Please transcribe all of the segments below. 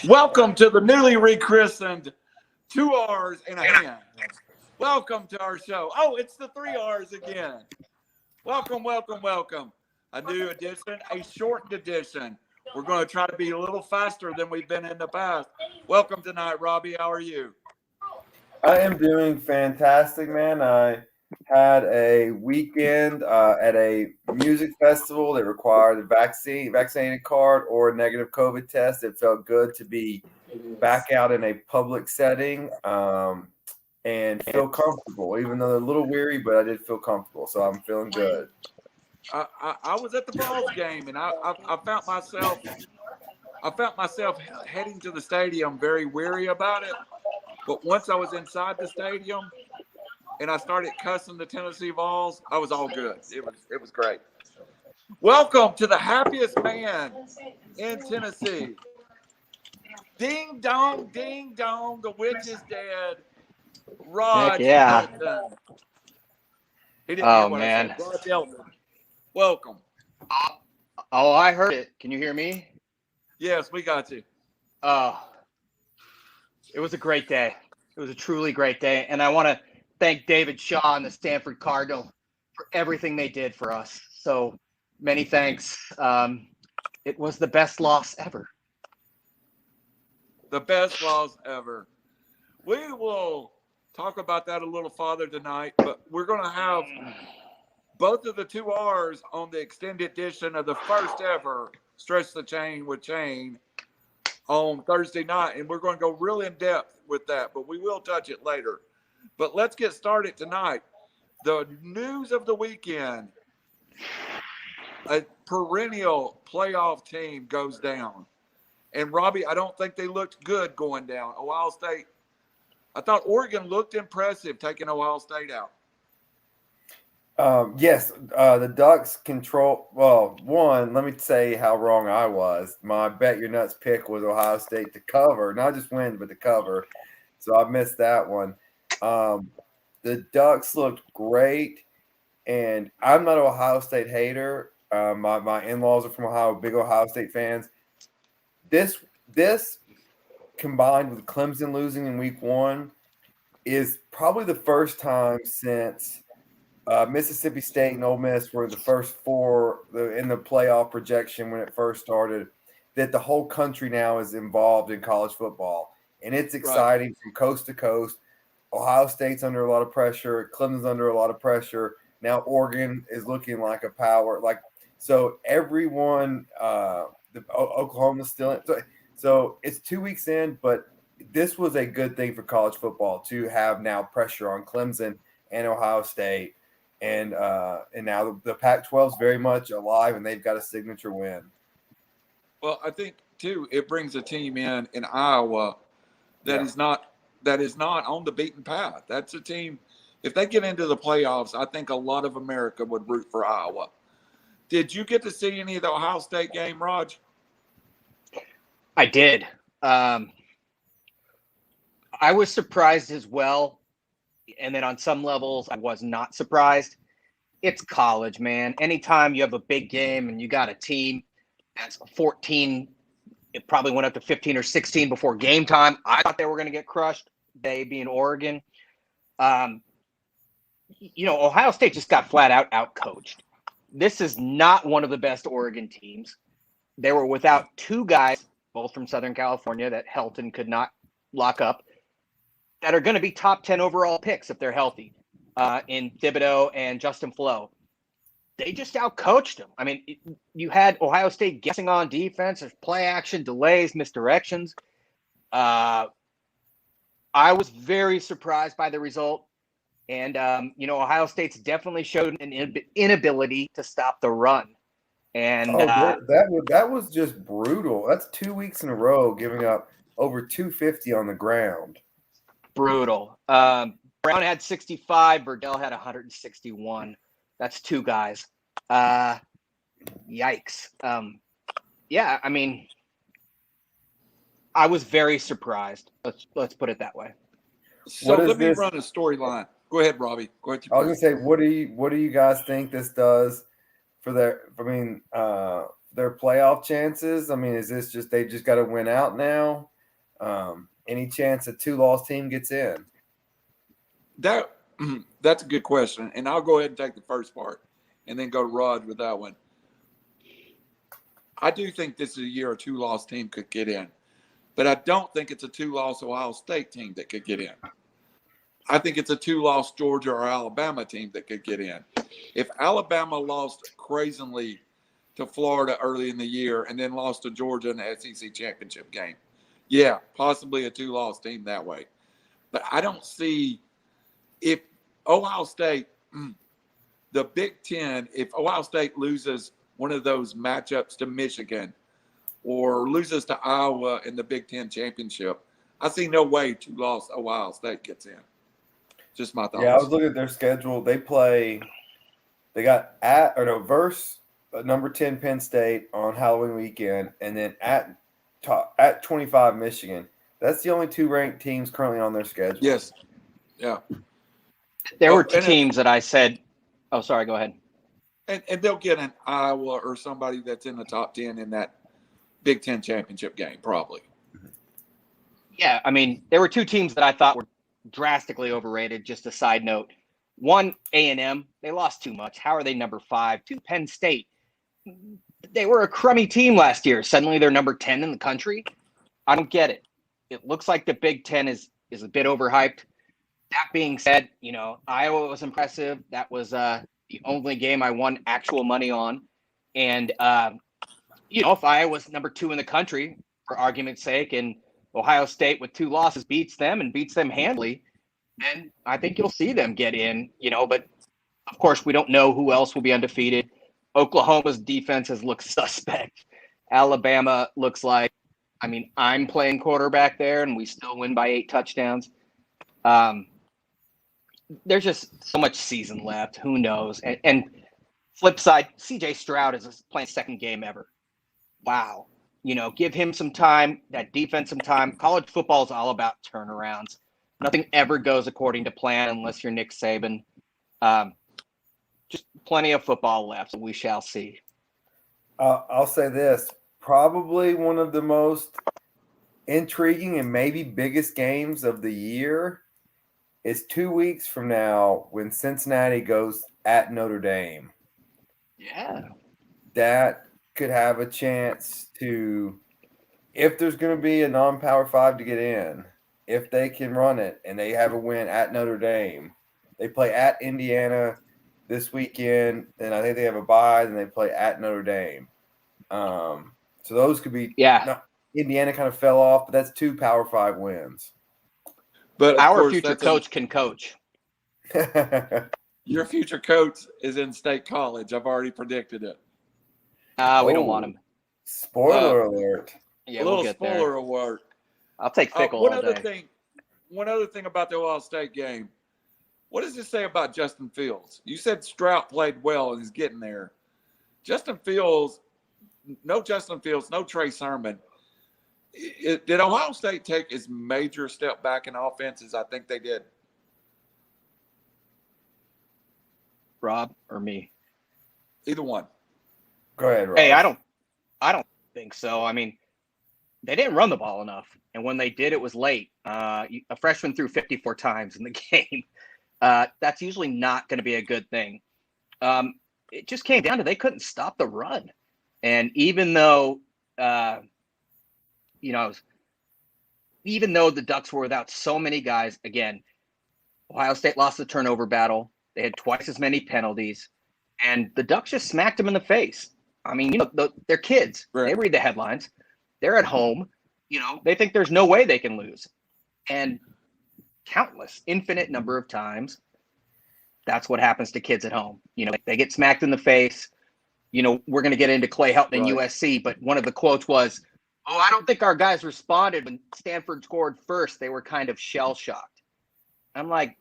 Welcome to the newly rechristened 2 R's and a Hand. Welcome to our show. Oh, it's the 3 R's again. Welcome, welcome, welcome. A new edition, a shortened edition. We're going to try to be a little faster than we've been in the past. Welcome tonight, Robbie. How are you? I am doing fantastic, man. I had a weekend at a music festival that required a vaccinated card or a negative COVID test. It felt good to be back out in a public setting and feel comfortable, even though they're a little weary, but I did feel comfortable, so I'm feeling good. I was at the Vols game, and I found myself heading to the stadium very weary about it. But once I was inside the stadium and I started cussing the Tennessee Vols, I was all good. It was great. Welcome to the happiest man in Tennessee. Ding dong, the witch is dead. Raj. Yeah. Hilton. He didn't Oh, hear what man. I said. Raj Hilton. Welcome. Oh, I heard it. Can you hear me? Yes, we got you. It was a great day. It was a truly great day. And I want to thank David Shaw and the Stanford Cardinal for everything they did for us. So many thanks. It was the best loss ever. The best loss ever. We will talk about that a little farther tonight, but we're going to have both of the 2 R's on the extended edition of the first ever Stretch the Chain with Chain on Thursday night, and we're going to go real in depth with that, but we will touch it later. But let's get started tonight. The news of the weekend: a perennial playoff team goes down. And Robbie, I don't think they looked good going down. Ohio State, I thought Oregon looked impressive taking Ohio State out. Yes, the Ducks control. Well, one, let me say how wrong I was. My bet your nuts pick was Ohio State to cover, not just win, but to cover. So I missed that one. The Ducks looked great, and I'm not an Ohio State hater. My in-laws are from Ohio, big Ohio State fans. This combined with Clemson losing in week 1 is probably the first time since Mississippi State and Ole Miss were the first 4 in the playoff projection when it first started, that the whole country now is involved in college football. And it's exciting from coast to coast. Ohio State's under a lot of pressure. Clemson's under a lot of pressure. Now Oregon is looking like a power. So everyone, Oklahoma's still in. So it's 2 weeks in, but this was a good thing for college football to have now pressure on Clemson and Ohio State. And now the Pac-12 is very much alive, and they've got a signature win. Well, I think too it brings a team in Iowa that is not on the beaten path. That's a team. If they get into the playoffs, I think a lot of America would root for Iowa. Did you get to see any of the Ohio State game, Raj? I did. I was surprised as well. And then on some levels, I was not surprised. It's college, man. Anytime you have a big game and you got a team that's 14, it probably went up to 15 or 16 before game time. I thought they were going to get crushed, they being Oregon. Ohio State just got flat out coached. This is not one of the best Oregon teams. They were without 2 guys, both from Southern California, that Helton could not lock up, that are going to be top 10 overall picks if they're healthy, in Thibodeau and Justin Flo. They just outcoached them. I mean, you had Ohio State guessing on defense. There's play action, delays, misdirections. I was very surprised by the result. And, Ohio State's definitely showed an inability to stop the run. And that was just brutal. That's 2 weeks in a row giving up over 250 on the ground. Brutal. Brown had 65. Verdell had 161. That's 2 guys. Yikes. Yeah, I mean, I was very surprised. Let's put it that way. So let me run a storyline. Go ahead, Robbie. Go ahead. I was gonna say, what do you guys think this does for their playoff chances? I mean, is this just they just got to win out now? Any chance a 2-loss team gets in? That's a good question, and I'll go ahead and take the first part, and then go to Rod with that one. I do think this is a year a 2-loss team could get in, but I don't think it's a 2-loss Ohio State team that could get in. I think it's a 2-loss Georgia or Alabama team that could get in. If Alabama lost crazily to Florida early in the year and then lost to Georgia in the SEC championship game, yeah, possibly a 2-loss team that way. But I don't see if Ohio State, the Big Ten, if Ohio State loses one of those matchups to Michigan or loses to Iowa in the Big Ten championship, I see no way 2-loss Ohio State gets in. Just my thoughts. Yeah, I was looking at their schedule. They got versus number 10 Penn State on Halloween weekend, and then at 25 Michigan. That's the only 2 ranked teams currently on their schedule. Yes. Yeah. There were teams that I said, oh, sorry, go ahead. And they'll get an Iowa or somebody that's in the top 10 in that Big Ten championship game, probably. Yeah, I mean, there were 2 teams that I thought were drastically overrated. Just a side note. One, A&M, they lost too much. How are they number 5? 2, Penn State. They were a crummy team last year. Suddenly they're number 10 in the country. I don't get it. It looks like the Big Ten is a bit overhyped. That being said, Iowa was impressive. That was the only game I won actual money on. And, if Iowa was number 2 in the country, for argument's sake, and Ohio State with 2 losses beats them and beats them handily, then I think you'll see them get in, but of course we don't know who else will be undefeated. Oklahoma's defense has looked suspect. Alabama looks like, I'm playing quarterback there and we still win by 8 touchdowns. There's just so much season left. Who knows? And flip side, CJ Stroud is playing second game ever. Wow. Give him some time, that defense some time. College football is all about turnarounds. Nothing ever goes according to plan unless you're Nick Saban. Just plenty of football left, so we shall see. I'll say this. Probably one of the most intriguing and maybe biggest games of the year is 2 weeks from now when Cincinnati goes at Notre Dame. Yeah. That could have a chance to, if there's going to be a non-Power 5 to get in, if they can run it and they have a win at Notre Dame. They play at Indiana this weekend, and I think they have a bye, and they play at Notre Dame. So those could be Indiana kind of fell off, but that's 2 Power 5 wins. But our future coach can coach. Your future coach is in State College. I've already predicted it. We don't want him. Spoiler alert. Yeah, a little we'll get spoiler there. alert. I'll take Fickle all day. One other thing about the Ohio State game. What does this say about Justin Fields? You said Stroud played well and he's getting there. no Justin Fields, no Trey Sermon. Did Ohio State take as major step back in offense as I think they did? Rob or me? Either one. Go ahead, Rob. Hey, I don't think so. They didn't run the ball enough, and when they did, it was late. A freshman threw 54 times in the game. That's usually not going to be a good thing. It just came down to they couldn't stop the run, and even though the Ducks were without so many guys, again, Ohio State lost the turnover battle. They had twice as many penalties, and the Ducks just smacked them in the face. They're kids. Right. They read the headlines. They're at home. They think there's no way they can lose. And infinite number of times, that's what happens to kids at home. They get smacked in the face. We're going to get into Clay Helton and USC, but one of the quotes was, I don't think our guys responded when Stanford scored first. They were kind of shell-shocked. I'm like,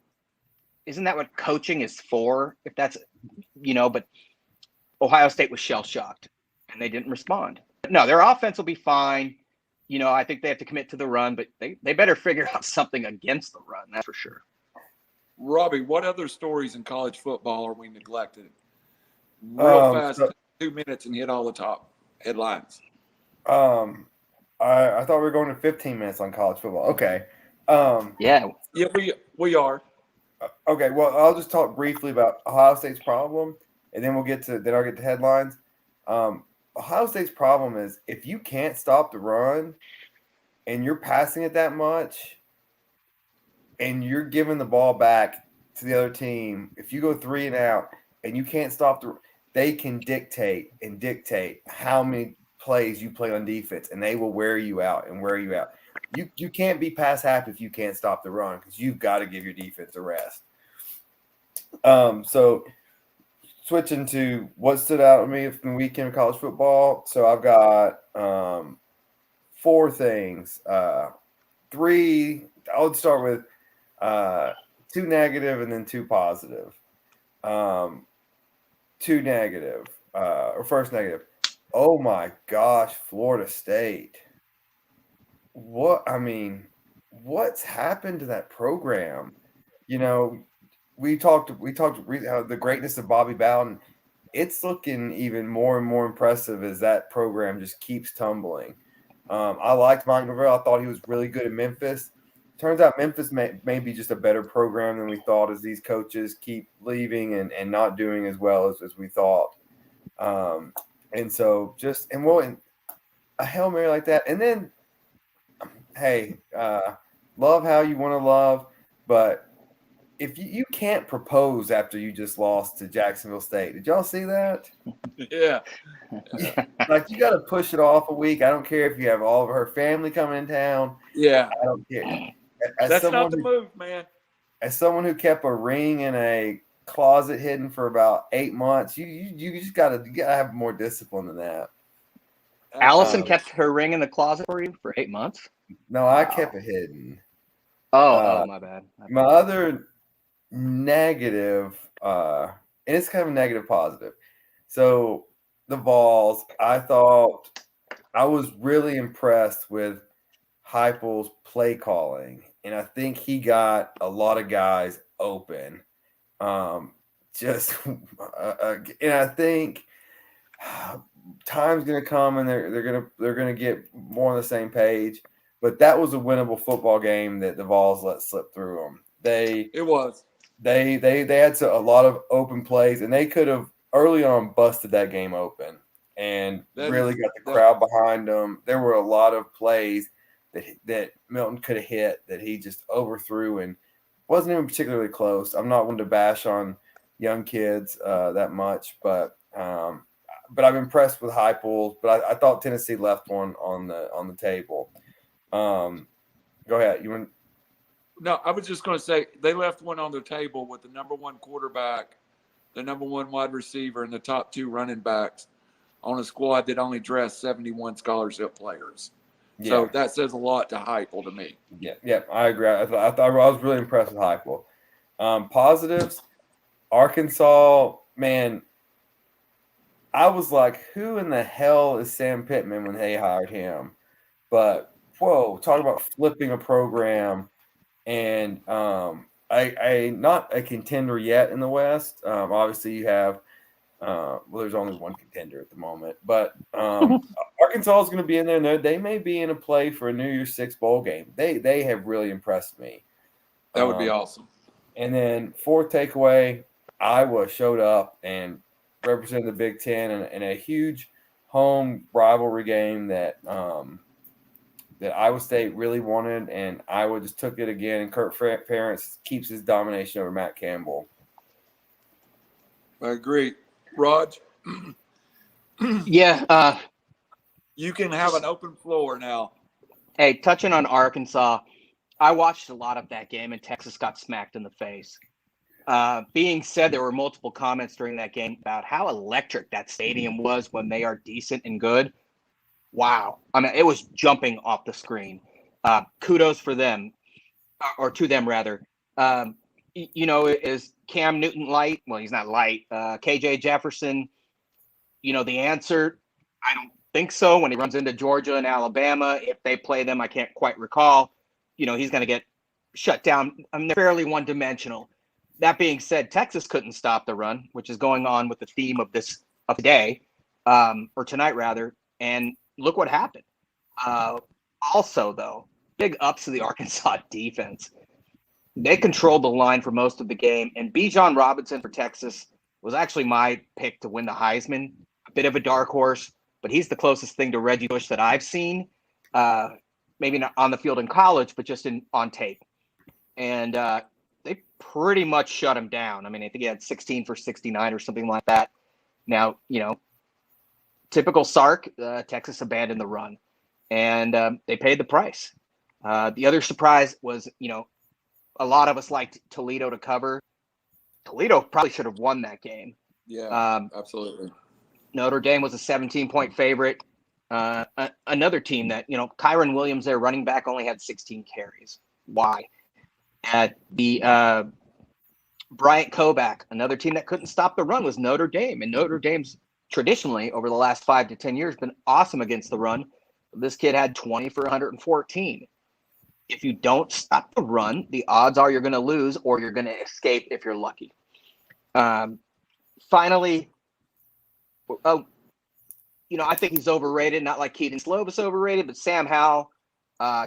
isn't that what coaching is for? If that's, but Ohio State was shell-shocked and they didn't respond. No, their offense will be fine. I think they have to commit to the run, but they better figure out something against the run. That's for sure. Robbie, what other stories in college football are we neglecting? Real fast, 2 minutes and hit all the top headlines. I thought we were going to 15 minutes on college football. Okay. Yeah. Yeah, we are. Okay. Well, I'll just talk briefly about Ohio State's problem, and then I'll get to headlines. Ohio State's problem is if you can't stop the run and you're passing it that much and you're giving the ball back to the other team, if you go 3 and out and you can't stop they can dictate how many plays you play on defense, and they will wear you out. You can't be pass happy if you can't stop the run, because you've got to give your defense a rest. So switching to what stood out to me from the weekend of college football. So I've got 4 things. 3. I would start with 2 negative and then 2 positive. 2 negative. Or first negative. Oh my gosh, Florida State. What's happened to that program? We talked the greatness of Bobby Bowden. It's looking even more and more impressive as that program just keeps tumbling. I liked Mike Norvell. I thought he was really good at Memphis. Turns out Memphis may be just a better program than we thought, as these coaches keep leaving and not doing as well as we thought. And so and a Hail Mary like that. And then, hey, love how you want to love, but if you can't propose after you just lost to Jacksonville State. Did y'all see that? Yeah. Like, you got to push it off a week. I don't care if you have all of her family coming in town. Yeah. I don't care. That's not the move, man. As someone who kept a ring in a closet hidden for about 8 months, you just gotta have more discipline than that. Allison kept her ring in the closet for you for 8 months? No, I kept it hidden. My bad. My other negative, and it's kind of a negative positive. So the Vols, I thought I was really impressed with Heupel's play calling, and I think he got a lot of guys open. And I think time's going to come, and they're gonna get more on the same page. But that was a winnable football game that the Vols let slip through them. They had a lot of open plays, and they could have early on busted that game open and got the crowd behind them. There were a lot of plays that Milton could have hit that he just overthrew and wasn't even particularly close. I'm not one to bash on young kids that much, but I'm impressed with Heupel. But I thought Tennessee left one on the table. Go ahead. No, I was just going to say they left one on the table with the number 1 quarterback, the number 1 wide receiver, and the top 2 running backs on a squad that only dressed 71 scholarship players. Yeah. So that says a lot to Heupel to me. Yeah, I agree. I was really impressed with Heupel. Positives, Arkansas, man, I was like, who in the hell is Sam Pittman when they hired him? But, whoa, talk about flipping a program. And I not a contender yet in the West. Obviously, you have there's only one contender at the moment, but Arkansas is going to be in there. And they may be in a play for a New Year's Six bowl game. They have really impressed me. That would be awesome. And then 4th takeaway, Iowa showed up and represented the Big Ten in a huge home rivalry game that Iowa State really wanted, and Iowa just took it again. And Kirk Ferentz keeps his domination over Matt Campbell. I agree. Raj? Yeah. You can have an open floor now. Hey, touching on Arkansas, I watched a lot of that game, and Texas got smacked in the face. Being said, there were multiple comments during that game about how electric that stadium was when they are decent and good. Wow. I mean, it was jumping off the screen. Kudos for them, or to them rather. Is Cam Newton light? Well, he's not light. KJ Jefferson, the answer, I don't think so. When he runs into Georgia and Alabama, if they play them, I can't quite recall. He's going to get shut down. I mean, they're fairly one-dimensional. That being said, Texas couldn't stop the run, which is going on with the theme of today, or tonight rather. And look what happened. Also, though, big ups to the Arkansas defense. They controlled the line for most of the game. And Bijan Robinson for Texas was actually my pick to win the Heisman. A bit of a dark horse, but he's the closest thing to Reggie Bush that I've seen. Maybe not on the field in college, but just on tape. And they pretty much shut him down. I mean, I think he had 16 for 69 or something like that. Now, typical Sark, Texas abandoned the run, and they paid the price. The other surprise was, a lot of us liked Toledo to cover. Toledo probably should have won that game. Yeah, absolutely. Notre Dame was a 17-point favorite. Another team that, Kyron Williams, their running back, only had 16 carries. Why? The Bryant Koback, another team that couldn't stop the run, was Notre Dame. And Notre Dame's traditionally, over the last 5 to 10 years, been awesome against the run. This kid had 20 for 114. If you don't stop the run, the odds are you're going to lose or you're going to escape if you're lucky. Finally, I think he's overrated, not like Keaton Slovis overrated, but Sam Howell,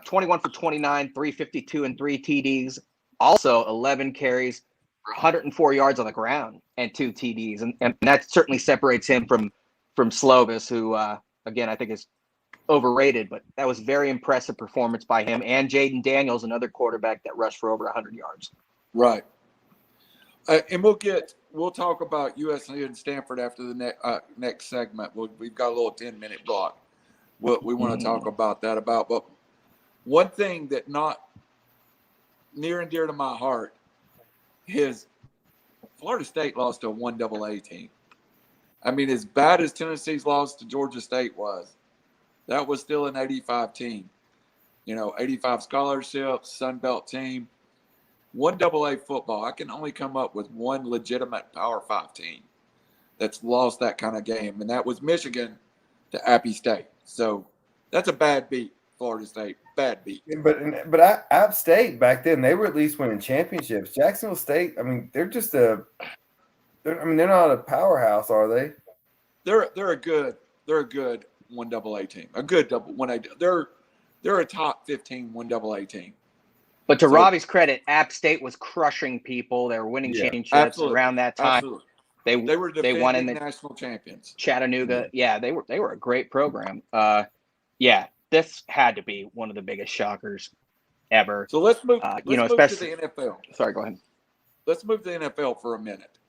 21 for 29, 352 and 3 TDs, also 11 carries for 104 yards on the ground and 2 TDs. And that certainly separates him from Slovis, who, again, I think is overrated, but that was very impressive performance by him. And Jaden Daniels, another quarterback that rushed for over 100 yards. Right. And we'll talk about USC and Stanford after the next segment. We've got a little 10-minute block. We want to talk about that. But one thing that not near and dear to my heart is Florida State lost to a 1AA team. I mean, as bad as Tennessee's loss to Georgia State was, that was still an 85 team. 85 scholarships, Sun Belt team. 1AA football, I can only come up with one legitimate Power 5 team that's lost that kind of game, and that was Michigan to Appy State. So that's a bad beat, Florida State. Bad beat. But App State back then, they were at least winning championships. Jacksonville State, I mean, they're not a powerhouse, are they? They're a good 1AA team. A good 1A. They're a top 15 1AA team. But to Robbie's credit, App State was crushing people. They were winning championships around that time. Absolutely. They were defending won in the national champions. Chattanooga. Yeah, they were a great program. This had to be one of the biggest shockers ever. So let's move. Especially to the NFL. Sorry, go ahead. Let's move to the NFL for a minute,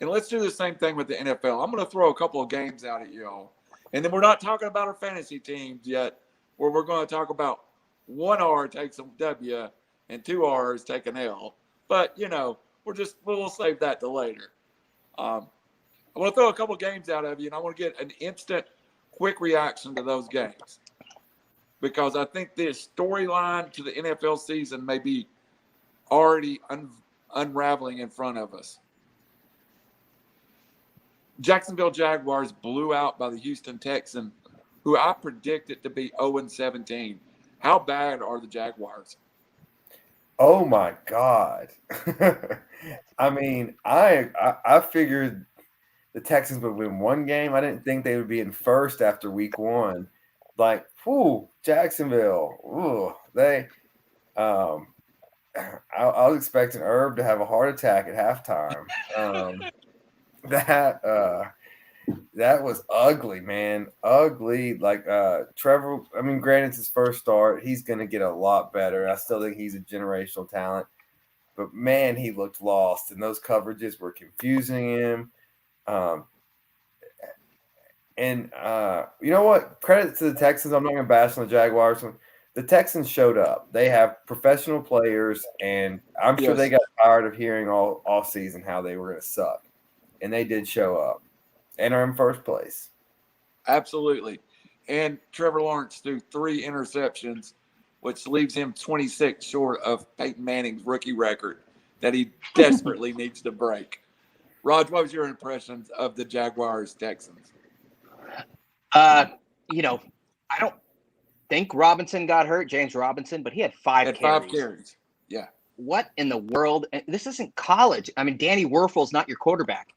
and let's do the same thing with the NFL. I'm going to throw a couple of games out at y'all, and then we're not talking about our fantasy teams yet. Where we're going to talk about 1 R takes a W and 2 R's take an L. But, we'll save that to later. I want to throw a couple games out of you, and I want to get an instant, quick reaction to those games. Because I think the storyline to the NFL season may be already unraveling in front of us. Jacksonville Jaguars blew out by the Houston Texans, who I predicted to be 0-17. How bad are the Jaguars? Oh my God! I mean, I figured the Texans would win one game. I didn't think they would be in first after week 1. Like, Jacksonville. They. I was expecting Herb to have a heart attack at halftime. That was ugly, man. Ugly. Like Trevor, I mean, granted, it's his first start. He's going to get a lot better. I still think he's a generational talent. But, man, he looked lost, and those coverages were confusing him. And you know what? Credit to the Texans. I'm not going to bash on the Jaguars. The Texans showed up. They have professional players, and I'm sure they got tired of hearing all season how they were going to suck. And they did show up. And are in first place. Absolutely. And Trevor Lawrence threw 3 interceptions, which leaves him 26 short of Peyton Manning's rookie record that he desperately needs to break. Raj, what was your impressions of the Jaguars Texans? I don't think Robinson got hurt, James Robinson, but he had 5 carries. 5 carries. Yeah. What in the world? This isn't college. I mean, Danny Werfel's not your quarterback.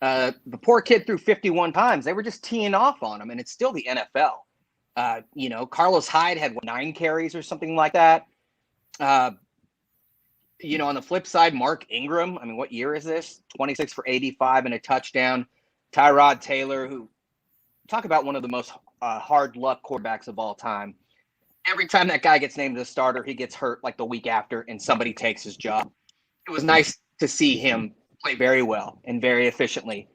The poor kid threw 51 times. They were just teeing off on him, and it's still the NFL. Carlos Hyde had 9 carries or something like that. On the flip side, Mark Ingram, I mean, what year is this? 26 for 85 and a touchdown. Tyrod Taylor, who talk about one of the most hard luck quarterbacks of all time. Every time that guy gets named as a starter, he gets hurt like the week after, and somebody takes his job. It was nice to see him play very well and very efficiently.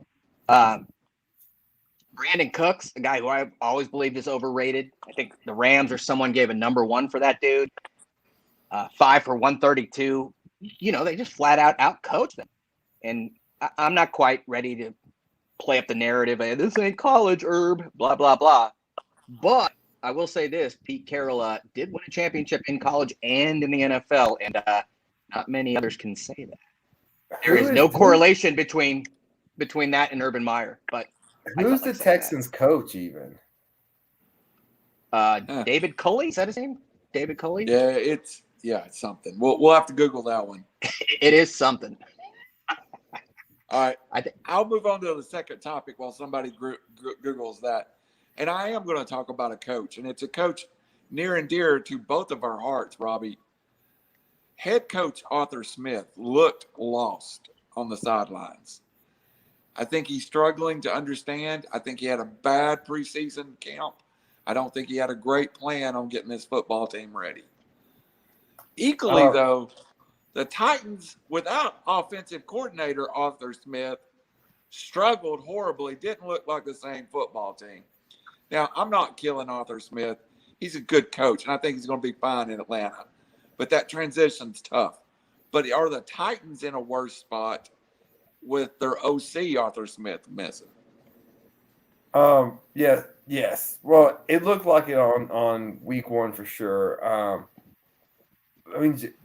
Brandon Cooks, a guy who I've always believed is overrated. I think the Rams or someone gave a number 1 for that dude. 5 for 132. They just flat out coached them. And I'm not quite ready to play up the narrative. This ain't college, Herb, blah, blah, blah. But I will say this, Pete Carroll did win a championship in college and in the NFL, and not many others can say that. There is no correlation between that and Urban Meyer. But who's the Texans coach even? David Culley, is that his name? David Culley? Yeah, it's something. We'll have to Google that one. It is something. All right. I'll move on to the second topic while somebody Googles that. And I am going to talk about a coach, and it's a coach near and dear to both of our hearts, Robbie. Head coach Arthur Smith looked lost on the sidelines. I think he's struggling to understand. I think he had a bad preseason camp. I don't think he had a great plan on getting this football team ready. Equally, though, the Titans, without offensive coordinator Arthur Smith, struggled horribly, didn't look like the same football team. Now, I'm not killing Arthur Smith. He's a good coach, and I think he's going to be fine in Atlanta. But that transition's tough. But are the Titans in a worse spot with their OC, Arthur Smith, missing? Yes. Well, it looked like it on week 1 for sure.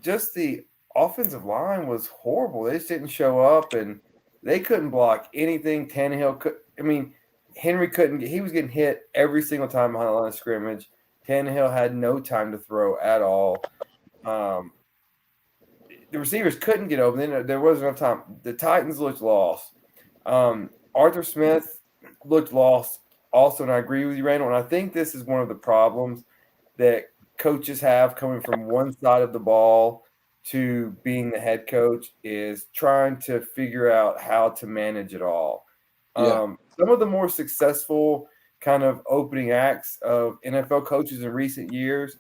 Just the offensive line was horrible. They just didn't show up, and they couldn't block anything. Henry couldn't. He was getting hit every single time behind the line of scrimmage. Tannehill had no time to throw at all. The receivers couldn't get open. Then there wasn't enough time. The Titans looked lost. Arthur Smith looked lost also, and I agree with you, Randall. And I think this is one of the problems that coaches have coming from one side of the ball to being the head coach is trying to figure out how to manage it all. Yeah. Some of the more successful kind of opening acts of NFL coaches in recent years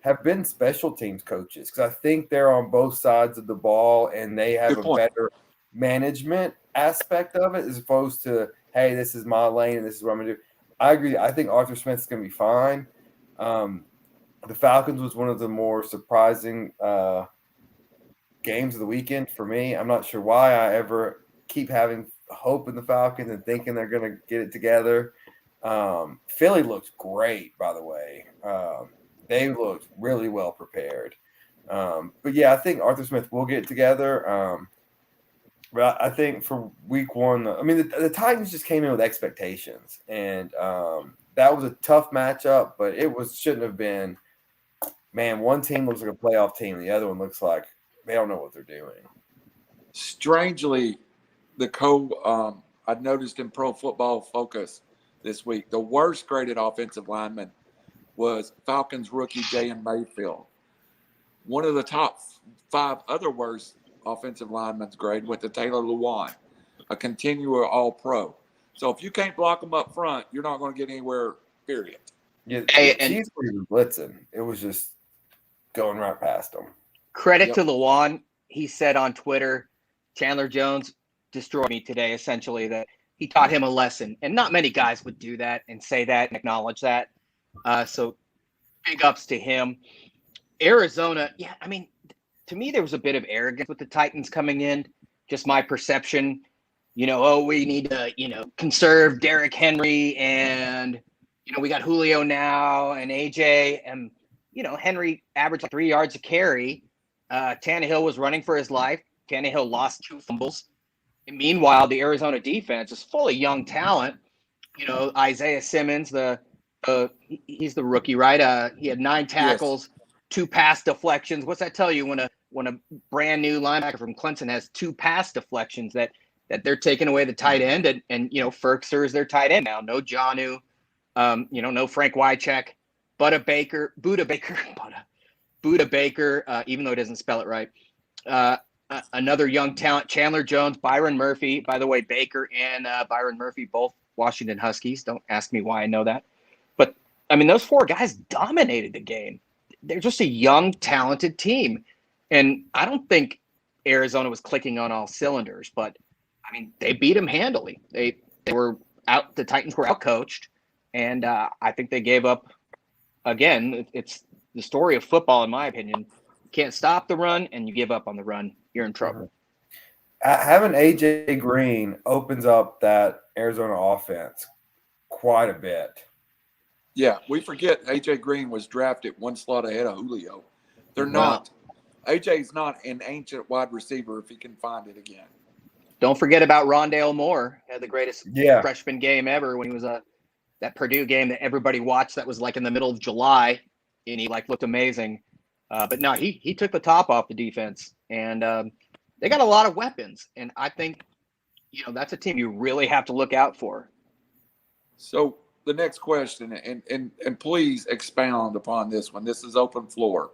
have been special teams coaches because I think they're on both sides of the ball and they have a better management aspect of it as opposed to, hey, this is my lane and this is what I'm going to do. I agree. I think Arthur Smith's going to be fine. The Falcons was one of the more surprising games of the weekend for me. I'm not sure why I ever keep having hope in the Falcons and thinking they're going to get it together. Philly looked great, by the way. They looked really well prepared. But yeah, I think Arthur Smith will get it together. But I think for week 1, the Titans just came in with expectations, and that was a tough matchup, but shouldn't have been. Man, one team looks like a playoff team, and the other one looks like they don't know what they're doing. Strangely, I've noticed in Pro Football Focus this week, the worst graded offensive lineman was Falcons rookie Jalen Mayfield. One of the top 5 other worst offensive linemen's grade went to Taylor Lewan, a continual All-Pro. So if you can't block them up front, you're not going to get anywhere, period. Yeah, he's blitzing. It was just going right past them. Credit to Lewan. He said on Twitter, Chandler Jones destroyed me today, essentially, that he taught him a lesson. And not many guys would do that and say that and acknowledge that. So big ups to him. Arizona, to me, there was a bit of arrogance with the Titans coming in. Just my perception, we need to, conserve Derrick Henry and, we got Julio now and AJ and, Henry averaged 3 yards a carry. Tannehill was running for his life. Tannehill lost 2 fumbles. And meanwhile, the Arizona defense is full of young talent. Isaiah Simmons, he's the rookie, right? He had 9 tackles, 2 pass deflections. What's that tell you when a brand new linebacker from Clemson has 2 pass deflections that that they're taking away the tight end, and Ferkser is their tight end now. No Jonnu, no Frank Wycheck, Buda Baker, even though he doesn't spell it right. Another young talent, Chandler Jones, Byron Murphy. By the way, Baker and Byron Murphy, both Washington Huskies. Don't ask me why I know that. But, I mean, those four guys dominated the game. They're just a young, talented team. And I don't think Arizona was clicking on all cylinders, but, I mean, they beat them handily. They were out. The Titans were outcoached, and I think they gave up. Again, it's the story of football, in my opinion. You can't stop the run, and you give up on the run, you're in trouble. Having A.J. Green opens up that Arizona offense quite a bit. Yeah, we forget A.J. Green was drafted one slot ahead of Julio. They're not. A.J.'s not an ancient wide receiver if he can find it again. Don't forget about Rondale Moore. Had the greatest freshman game ever when he was that Purdue game that everybody watched. That was like in the middle of July, and he looked amazing. But no, he took the top off the defense, and they got a lot of weapons. And I think, that's a team you really have to look out for. So the next question, and please expound upon this one. This is open floor,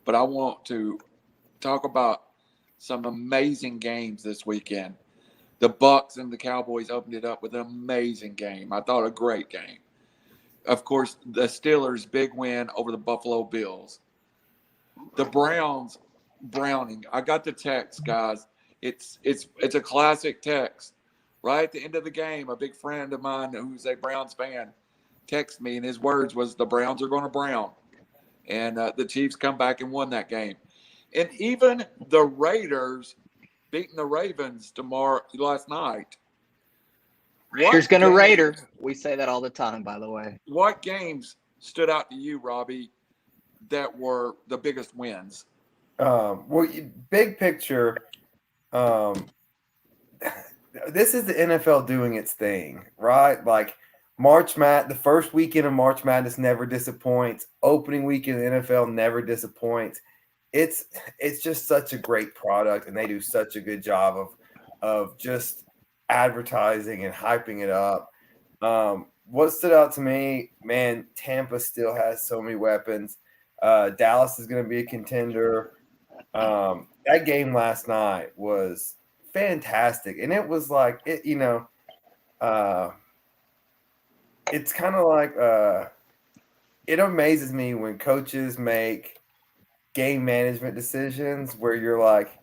but I want to talk about some amazing games this weekend. The Bucks and the Cowboys opened it up with an amazing game. I thought a great game. Of course, the Steelers' big win over the Buffalo Bills. The Browning. I got the text, guys. It's a classic text. Right at the end of the game, a big friend of mine who's a Browns fan texted me, and his words was, "The Browns are going to Brown." And the Chiefs come back and won that game. And even the Raiders beating the Ravens last night. Raiders going to Raider. We say that all the time, by the way. What games stood out to you, Robbie, that were the biggest wins? Big picture, this is the NFL doing its thing, right? Like the first weekend of March Madness never disappoints. Opening weekend of the NFL never disappoints. It's just such a great product, and they do such a good job of just advertising and hyping it up. What stood out to me, man, Tampa still has so many weapons. Dallas is going to be a contender. That game last night was fantastic, and it was like it's kind of like it amazes me when coaches make game management decisions where you're like,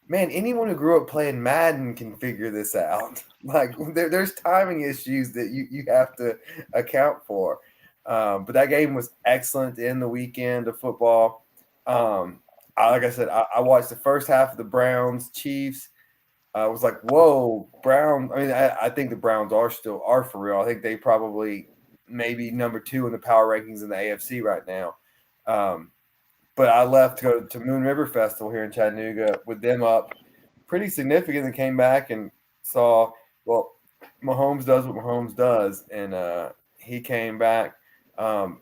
man, anyone who grew up playing Madden can figure this out. Like there's timing issues that you have to account for. But that game was excellent to end the weekend of football. Like I said, I watched the first half of the Browns Chiefs. I was like, whoa, Brown. I mean, I think the Browns are for real. I think they probably maybe number 2 in the power rankings in the AFC right now. But I left to go to Moon River Festival here in Chattanooga with them up pretty significant, and came back and saw, well, Mahomes does what Mahomes does, and he came back. The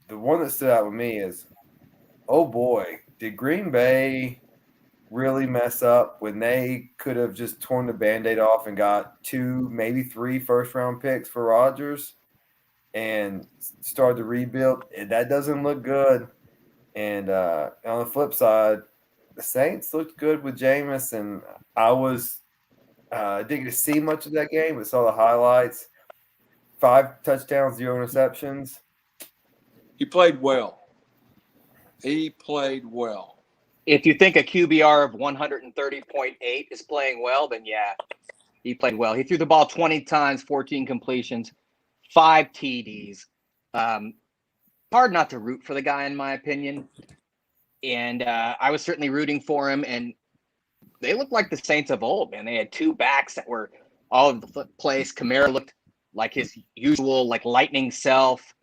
one that stood out with me is, oh boy, did Green Bay really mess up when they could have just torn the Band-Aid off and got 2, maybe 3 first-round picks for Rodgers and started the rebuild? That doesn't look good. And on the flip side, the Saints looked good with Jameis, and I didn't get to see much of that game, but saw the highlights. 5 touchdowns, 0 interceptions. He played well. If you think a QBR of 130.8 is playing well, then yeah, he played well. He threw the ball 20 times, 14 completions, 5 TDs. Hard not to root for the guy, in my opinion. And I was certainly rooting for him. And they looked like the Saints of old, man. They had 2 backs that were all over the place. Kamara looked like his usual, lightning self.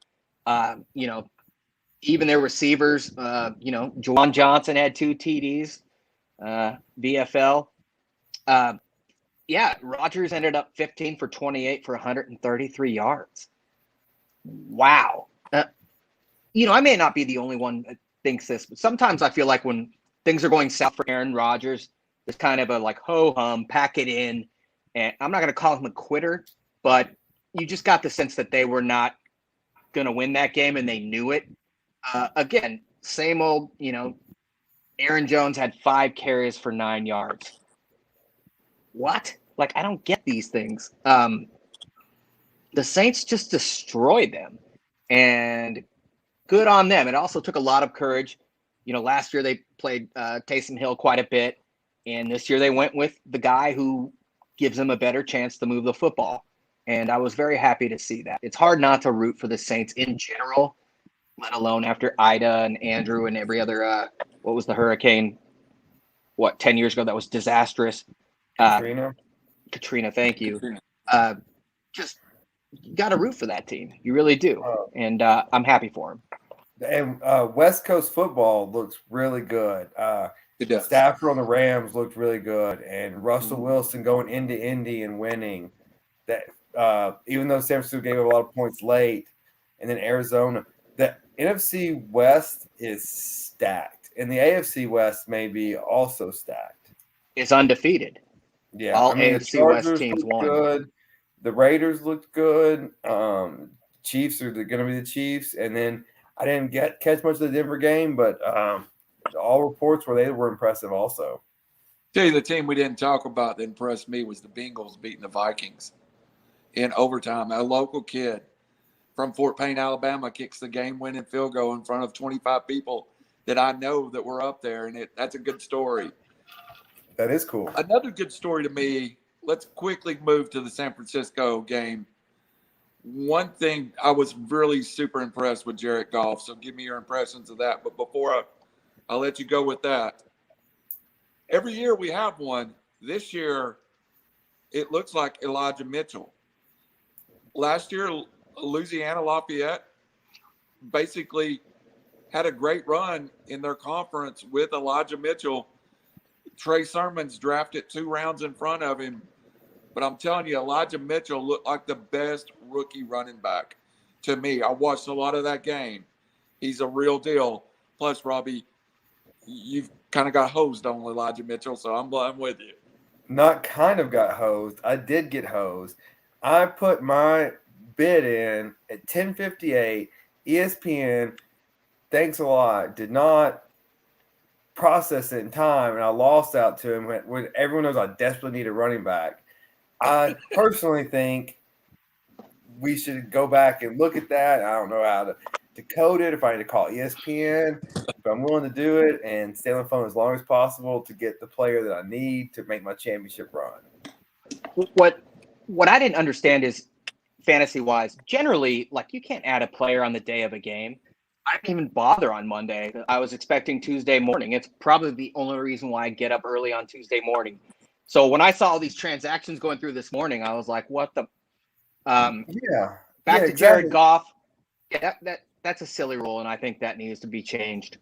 Even their receivers, Juwan Johnson had 2 TDs, VFL. Rodgers ended up 15 for 28 for 133 yards. Wow. I may not be the only one that thinks this, but sometimes I feel like when things are going south for Aaron Rodgers, there's kind of a ho-hum, pack it in, And I'm not going to call him a quitter, but you just got the sense that they were not going to win that game, and they knew it. Again, same old, Aaron Jones had 5 carries for 9 yards. What? Like, I don't get these things. The Saints just destroyed them, and good on them. It also took a lot of courage. Last year they played Taysom Hill quite a bit, and this year they went with the guy who gives them a better chance to move the football. And I was very happy to see that. It's hard not to root for the Saints in general, let alone after Ida and Andrew and every other, what was the hurricane, 10 years ago that was disastrous? Katrina, thank you. Just you got to root for that team. You really do. And I'm happy for him. And West Coast football looks really good. It does. Stafford on the Rams looked really good. And Russell Wilson going into Indy and winning. That even though San Francisco gave up a lot of points late, and then Arizona, the NFC West is stacked. And the AFC West may be also stacked. It's undefeated. Yeah. All AFC West teams won. Good. The Raiders looked good. Chiefs are going to be the Chiefs. And then I didn't catch much of the Denver game, but all reports were they were impressive also. Tell you the team we didn't talk about that impressed me was the Bengals beating the Vikings in overtime. A local kid from Fort Payne, Alabama, kicks the game-winning field goal in front of 25 people that I know that were up there, and that's a good story. That is cool. Another good story to me, let's quickly move to the San Francisco game. One thing, I was really super impressed with Jared Goff, so give me your impressions of that. But before I'll let you go with that, every year we have one. This year, it looks like Elijah Mitchell. Last year, Louisiana Lafayette basically had a great run in their conference with Elijah Mitchell. Trey Sermon's drafted 2 rounds in front of him. But I'm telling you, Elijah Mitchell looked like the best rookie running back to me. I watched a lot of that game. He's a real deal. Plus, Robbie, you've kind of got hosed on Elijah Mitchell, so I'm with you. Not kind of got hosed. I did get hosed. I put my bid in at 10:58. ESPN, thanks a lot, did not process it in time, and I lost out to him when everyone knows I desperately need a running back. I personally think we should go back and look at that. I don't know how to decode it, if I need to call ESPN, but I'm willing to do it and stay on the phone as long as possible to get the player that I need to make my championship run. What I didn't understand is, fantasy-wise, generally, like, you can't add a player on the day of a game. I didn't even bother on Monday. I was expecting Tuesday morning. It's probably the only reason why I get up early on Tuesday morning. So when I saw all these transactions going through this morning, I was like, what the back to Jared Goff. Yeah, that's a silly rule, and I think that needs to be changed.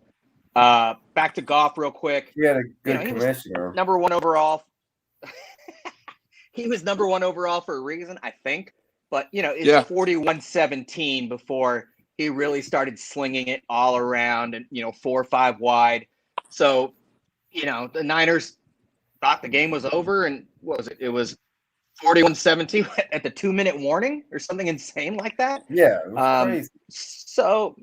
Back to Goff real quick. He had a good commissioner. Number 1 overall. He was number 1 overall for a reason, I think. But, it's 41-17 before he really started slinging it all around and, 4 or 5 wide. So, the Niners thought the game was over, and what was it? It was 41-17 at the 2-minute warning or something insane like that. Yeah, it was crazy. So,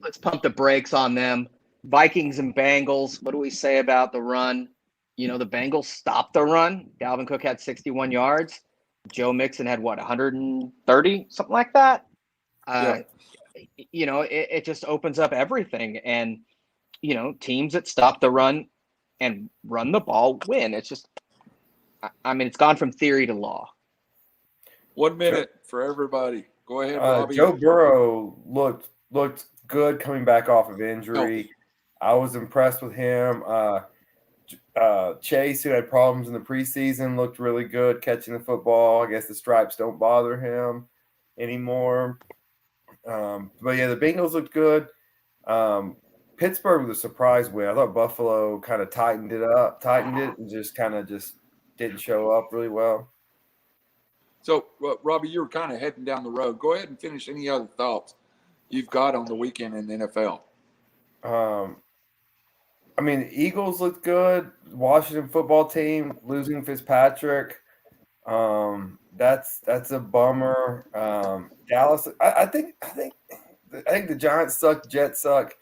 let's pump the brakes on them. Vikings and Bengals, what do we say about the run? The Bengals stopped the run. Dalvin Cook had 61 yards. Joe Mixon had 130, something like that. It just opens up everything. And, teams that stop the run and run the ball win. It's just, it's gone from theory to law. 1 minute for everybody. Go ahead, Robbie. Joe Burrow looked good coming back off of injury. I was impressed with him. Chase, who had problems in the preseason, looked really good catching the football. I guess the stripes don't bother him anymore. But yeah, the Bengals looked good. Pittsburgh was a surprise win. I thought Buffalo kind of tightened it, and just didn't show up really well. So, Robbie, you were kind of heading down the road. Go ahead and finish any other thoughts you've got on the weekend in the NFL. I mean, the Eagles look good. Washington football team losing Fitzpatrick. That's a bummer. Dallas. I think the Giants suck. Jets suck.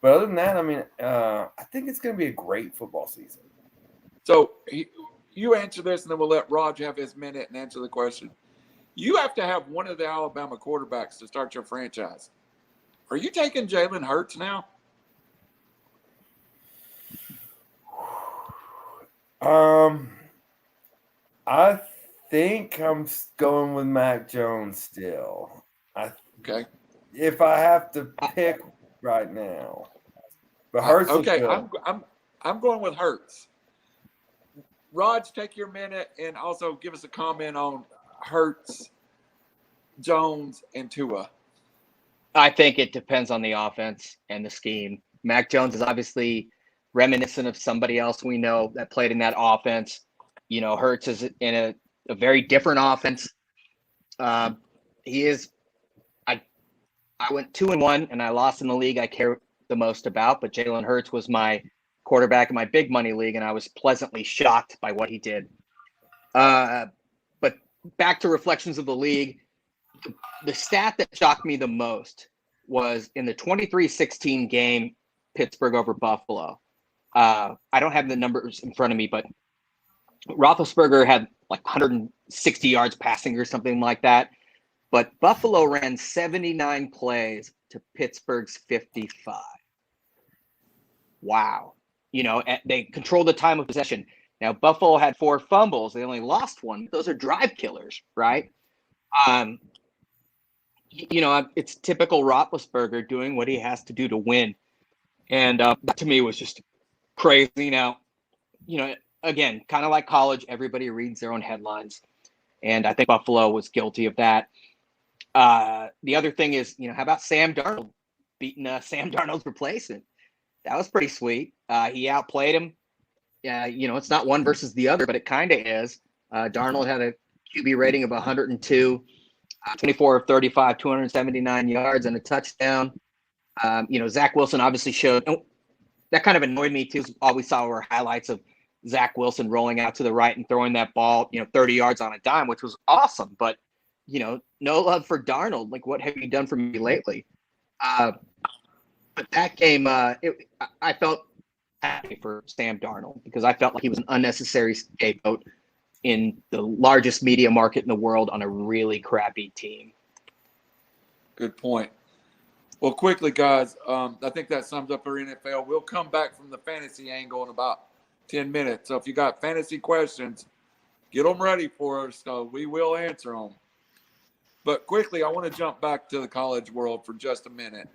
But other than that, I mean, I think it's going to be a great football season. So you answer this, and then we'll let Raj have his minute and answer the question. You have to have one of the Alabama quarterbacks to start your franchise. Are you taking Jalen Hurts now? I think I'm going with Mac Jones still. Okay. If I have to pick right now, but Hurts looks Okay, good. I'm going with Hurts. Raj, take your minute and also give us a comment on Hurts, Jones, and Tua. I think it depends on the offense and the scheme. Mac Jones is obviously reminiscent of somebody else we know that played in that offense. Hurts is in a very different offense. He is. I went 2-1 and I lost in the league I care the most about, but Jalen Hurts was my quarterback in my big money league, and I was pleasantly shocked by what he did. But back to reflections of the league, the stat that shocked me the most was in the 23-16 game, Pittsburgh over Buffalo. I don't have the numbers in front of me, but Roethlisberger had like 160 yards passing or something like that. But Buffalo ran 79 plays to Pittsburgh's 55. Wow. They controlled the time of possession. Now, Buffalo had 4 fumbles. They only lost 1. Those are drive killers, right? It's typical Roethlisberger doing what he has to do to win. And that to me was just crazy. Now, again, kind of like college, everybody reads their own headlines. And I think Buffalo was guilty of that. The other thing is, how about Sam Darnold beating Sam Darnold's replacement? That was pretty sweet. He outplayed him. It's not one versus the other, but it kind of is. Darnold had a QB rating of 102, 24 of 35, 279 yards and a touchdown. Zach Wilson obviously showed. That kind of annoyed me too. All we saw were highlights of Zach Wilson rolling out to the right and throwing that ball, 30 yards on a dime, which was awesome. But no love for Darnold. Like, what have you done for me lately? But that game, I felt happy for Sam Darnold because I felt like he was an unnecessary scapegoat in the largest media market in the world on a really crappy team. Good point. Well, quickly, guys, I think that sums up our NFL. We'll come back from the fantasy angle in about 10 minutes. So if you got fantasy questions, get them ready for us. So we will answer them. But quickly, I want to jump back to the college world for just a minute.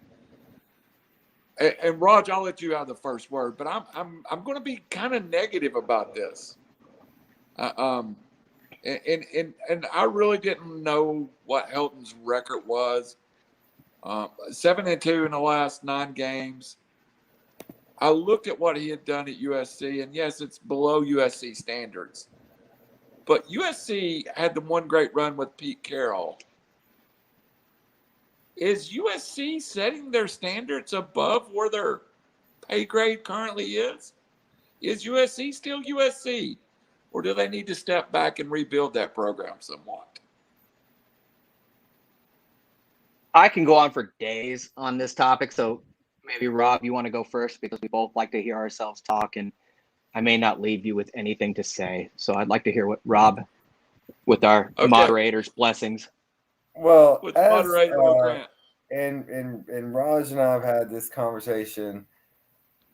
And Raj, I'll let you have the first word, but I'm going to be kind of negative about this. And I really didn't know what Helton's record was. 7-2 in the last 9 games. I looked at what he had done at USC, and yes, it's below USC standards. But USC had the one great run with Pete Carroll. Is USC setting their standards above where their pay grade currently is? Is USC still USC? Or do they need to step back and rebuild that program somewhat? I can go on for days on this topic. So maybe, Rob, you want to go first because we both like to hear ourselves talk, and I may not leave you with anything to say. So I'd like to hear what Rob, with our moderator's blessings. Well, with moderator Grant. And Raj and I have had this conversation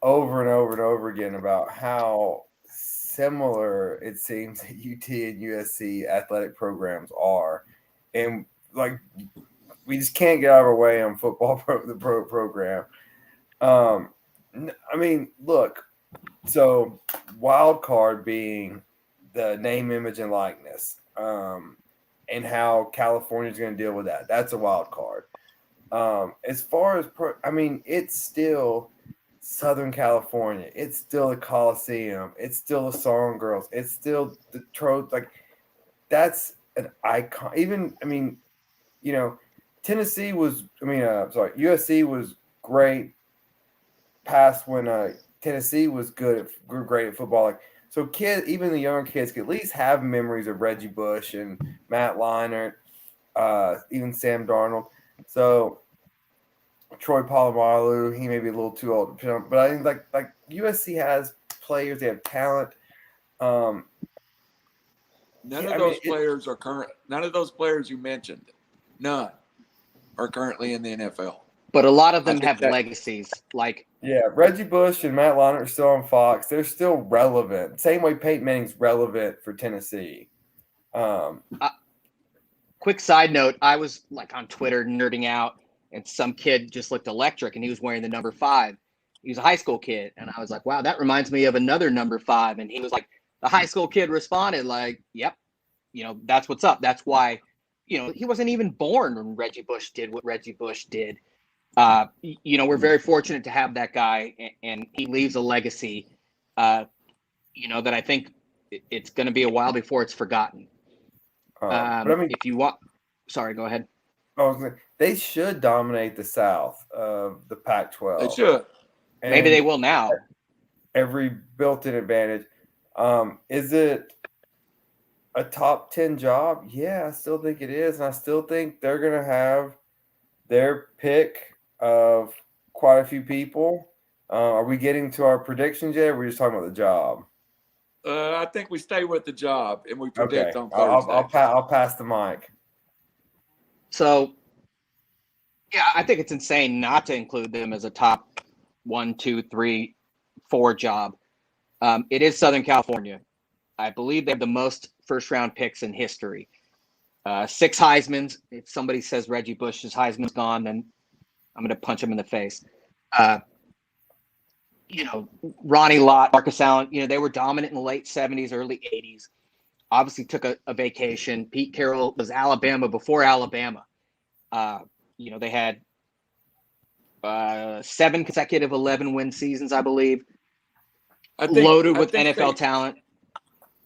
over and over and over again about how similar it seems that UT and USC athletic programs are, and like we just can't get out of our way on football program. I mean, look, so wild card being the name, image, and likeness, and how California is going to deal with that. That's a wild card. As far as it's still Southern California. It's still the Coliseum. It's still the Song Girls. It's still the Like, that's an icon. Even, Tennessee was, USC was great past when Tennessee was great at football. Like, so kids, even the younger kids, could at least have memories of Reggie Bush and Matt Leinart, even Sam Darnold. So Troy Polamalu, he may be a little too old, but I think like USC has players, they have talent. None of those players are current. None of those players you mentioned, none are currently in the NFL. But a lot of them have legacies. Like Reggie Bush and Matt Leinart are still on Fox. They're still relevant. Same way Peyton Manning's relevant for Tennessee. Quick side note: I was like on Twitter nerding out, and some kid just looked electric, and he was wearing the number 5. He was a high school kid, and I was like, "Wow, that reminds me of another number 5." And he was like, the high school kid responded like, "Yep, that's what's up. That's why, he wasn't even born when Reggie Bush did what Reggie Bush did." We're very fortunate to have that guy, and he leaves a legacy, that I think it's going to be a while before it's forgotten. But I mean, if you want, sorry, go ahead. They should dominate the South of the Pac-12. They should. And maybe they will now. Every built-in advantage. Is it a top 10 job? Yeah, I still think it is. And I still think they're going to have their pick of quite a few people. Are we getting to our predictions yet? Or are we just talking about the job? I think we stay with the job and we predict on Thursday. I'll pass the mic. So, yeah, I think it's insane not to include them as a top 1, 2, 3, 4 job. It is Southern California. I believe they have the most first-round picks in history. 6 Heismans. If somebody says Reggie Bush's Heisman's gone, then I'm going to punch him in the face. Ronnie Lott, Marcus Allen, they were dominant in the late 70s, early 80s. Obviously took a vacation. Pete Carroll was Alabama before Alabama. They had 7 consecutive 11-win seasons, I believe. Loaded with NFL talent.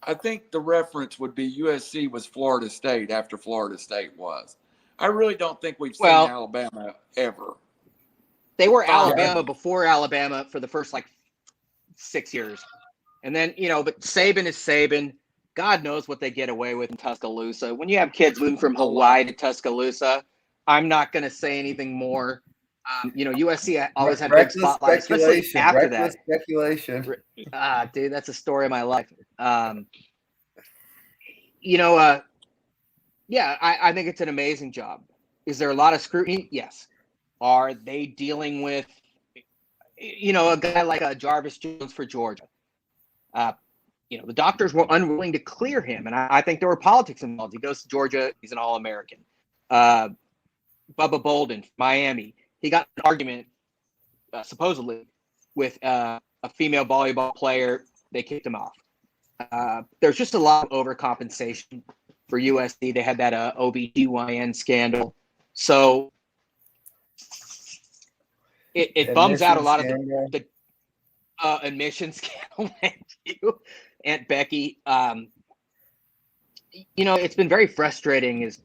I think the reference would be USC was Florida State after Florida State was. I really don't think we've seen Alabama ever. They were Alabama before Alabama for the first 6 years. And then, but Saban is Saban. God knows what they get away with in Tuscaloosa. When you have kids moving from Hawaii to Tuscaloosa, I'm not going to say anything more. USC always had big spotlight, especially after that. Speculation. Dude, that's a story of my life. I think it's an amazing job. Is there a lot of scrutiny? Yes. Are they dealing with, a guy like a Jarvis Jones for Georgia? The doctors were unwilling to clear him, and I think there were politics involved. He goes to Georgia. He's an All-American. Bubba Bolden, Miami. He got an argument, supposedly, with a female volleyball player. They kicked him off. There's just a lot of overcompensation for USC. They had that OBGYN scandal. So it bums out a lot of the admission scandal. Thank you, Aunt Becky. It's been very frustrating as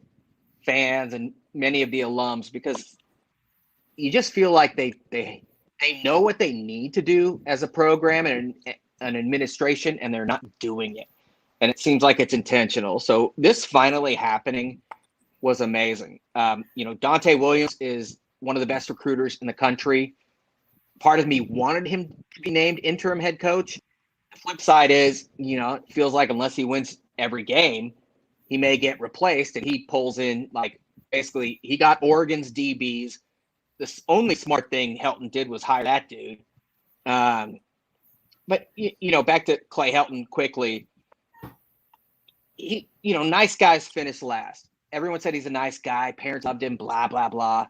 fans and many of the alums because you just feel like they know what they need to do as a program and an administration, and they're not doing it. And it seems like it's intentional. So this finally happening was amazing. Dante Williams is one of the best recruiters in the country. Part of me wanted him to be named interim head coach. The flip side is, it feels like unless he wins every game, he may get replaced, and he pulls in basically he got Oregon's DBs. The only smart thing Helton did was hire that dude. But back to Clay Helton quickly. Nice guys finish last. Everyone said he's a nice guy. Parents loved him, blah, blah, blah.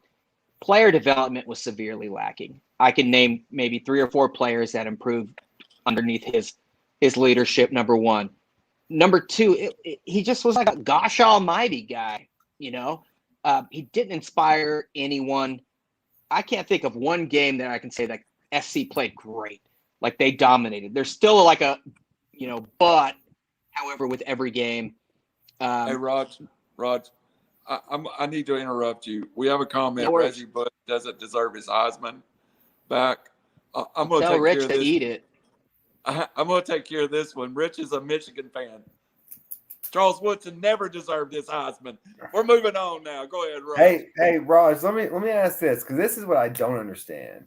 Player development was severely lacking. I can name maybe 3 or 4 players that improved underneath his leadership, number one. Number two, he just was like a gosh almighty guy, He didn't inspire anyone. I can't think of one game that I can say that SC played great. Like they dominated. There's still but however, with every game. Hey, Raj, I need to interrupt you. We have a comment. No worries. Reggie Bush doesn't deserve his Heisman back. I'm going to Tell take Rich care of to this. eat it. I'm going to take care of this one. Rich is a Michigan fan. Charles Woodson never deserved this Heisman. We're moving on now. Go ahead, Raj. Hey, Raj, let me ask this, because this is what I don't understand.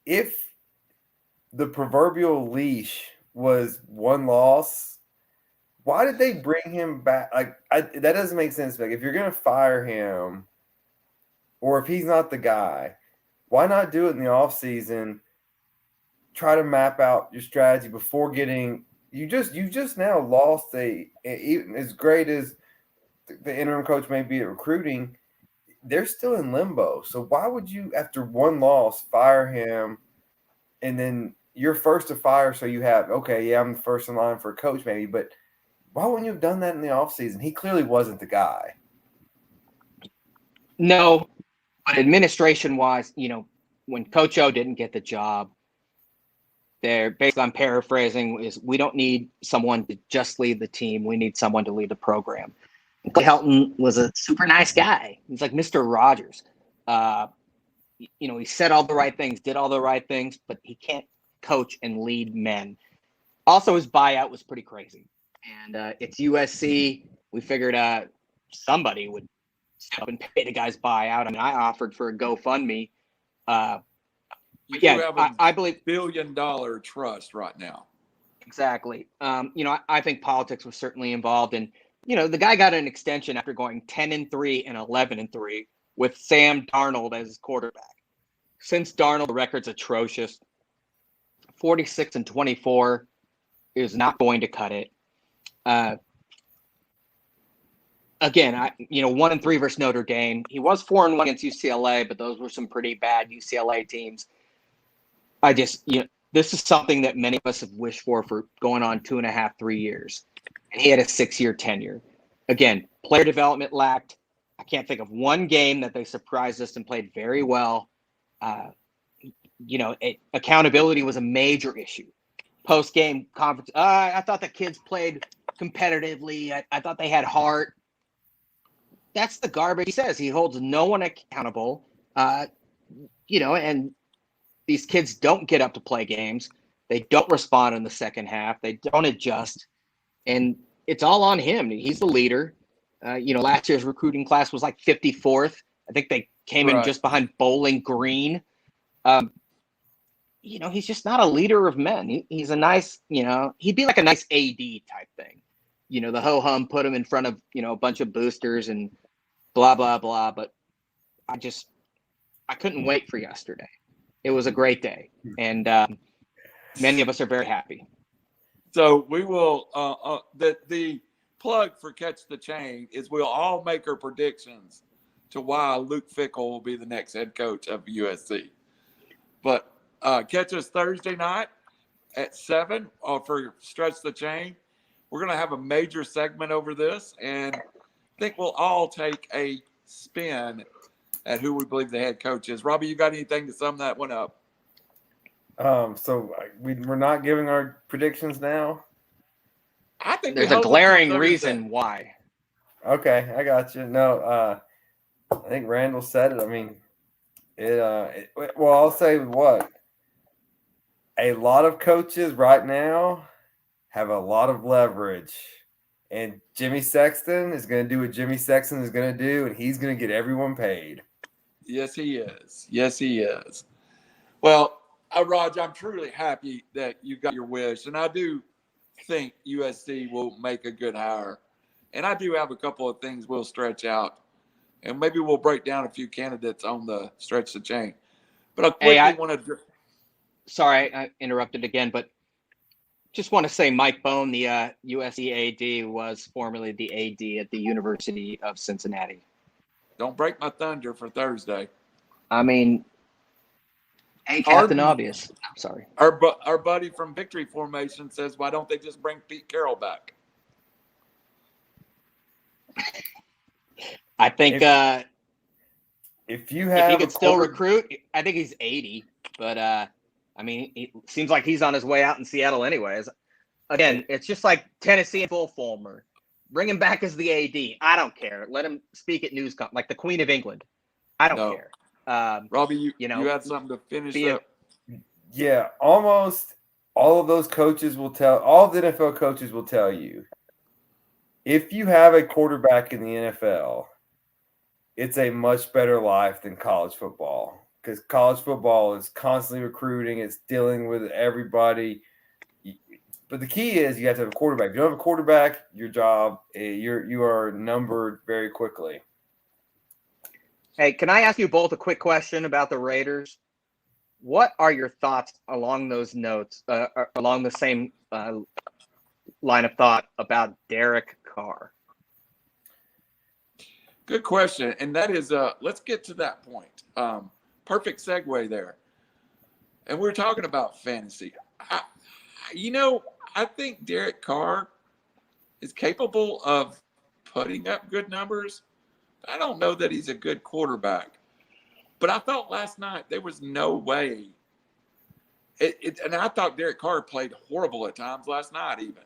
If the proverbial leash was one loss, why did they bring him back? Like, that doesn't make sense. Like, if you're going to fire him, or if he's not the guy, why not do it in the offseason? Try to map out your strategy before getting you just now lost even as great as the interim coach may be at recruiting, they're still in limbo. So why would you, after one loss, fire him, and then you're first to fire, so you have, okay, yeah, I'm the first in line for a coach maybe, but why wouldn't you have done that in the offseason? He clearly wasn't the guy. No, but administration-wise, when Coach O didn't get the job, they're basically, I'm paraphrasing, is we don't need someone to just lead the team. We need someone to lead the program. And Clay Helton was a super nice guy. He's like Mr. Rogers. He said all the right things, did all the right things, but he can't coach and lead men. Also, his buyout was pretty crazy. And it's USC. We figured somebody would step up and pay the guy's buyout. I mean, I offered for a GoFundMe. You Yeah, do have I believe $1 billion trust right now. exactly. I think politics was certainly involved, and the guy got an extension after going 10-3 and 11-3 with Sam Darnold as his quarterback. Since Darnold, the record's atrocious. 46-24 is not going to cut it. Again, 1-3 versus Notre Dame. He was 4-1 against UCLA, but those were some pretty bad UCLA teams. This is something that many of us have wished for going on 2.5, 3 years. And he had a 6-year tenure. Again, player development lacked. I can't think of one game that they surprised us and played very well. Accountability was a major issue. Post-game conference, I thought the kids played competitively. I thought they had heart. That's the garbage he says. He holds no one accountable. And these kids don't get up to play games. They don't respond in the second half. They don't adjust. And it's all on him. He's the leader. Last year's recruiting class was like 54th. I think they came in just behind Bowling Green. He's just not a leader of men. He's a nice, he'd be like a nice AD type thing. The ho-hum, put him in front of, a bunch of boosters and blah, blah, blah. But I couldn't wait for yesterday. It was a great day. And many of us are very happy. So we will, the plug for Catch the Chain is we'll all make our predictions to why Luke Fickell will be the next head coach of USC. But catch us Thursday night at 7 for Stretch the Chain. We're going to have a major segment over this, and I think we'll all take a spin at who we believe the head coach is. Robbie, you got anything to sum that one up? So we're not giving our predictions now? I think there's a glaring reason why. Okay, I got you. No, I think Randall said it. I mean, well, I'll say what? A lot of coaches right now have a lot of leverage. And Jimmy Sexton is going to do what Jimmy Sexton is going to do, and he's going to get everyone paid. Yes, he is. Yes, he is. Well, Raj, I'm truly happy that you got your wish, and I do think USC will make a good hire. And I do have a couple of things we'll stretch out, and maybe we'll break down a few candidates on the Stretch the Chain. But I quickly want to – Sorry, I interrupted again, but just want to say Mike Bone, the USC AD, was formerly the AD at the University of Cincinnati. Don't break my thunder for Thursday. I mean, Captain Obvious. I'm sorry. Our buddy from Victory Formation says, why don't they just bring Pete Carroll back? I think if he could still recruit, I think he's 80. But it seems like he's on his way out in Seattle anyways. Again, it's just like Tennessee and Full Fulmer. Bring him back as the AD. I don't care. Let him speak at NewsCon like the Queen of England. I don't care. Robbie, you had something to finish up. Yeah, almost all of those coaches will tell, all of the NFL coaches will tell you, if you have a quarterback in the NFL, it's a much better life than college football, because college football is constantly recruiting, it's dealing with everybody. But the key is you have to have a quarterback. If you don't have a quarterback, your job, you are numbered very quickly. Hey, can I ask you both a quick question about the Raiders? What are your thoughts along those notes, along the same line of thought about Derek Carr? Good question. And that is, let's get to that point. Perfect segue there. And we're talking about fantasy. I think Derek Carr is capable of putting up good numbers. I don't know that he's a good quarterback. But I thought last night there was no way. And I thought Derek Carr played horrible at times last night even.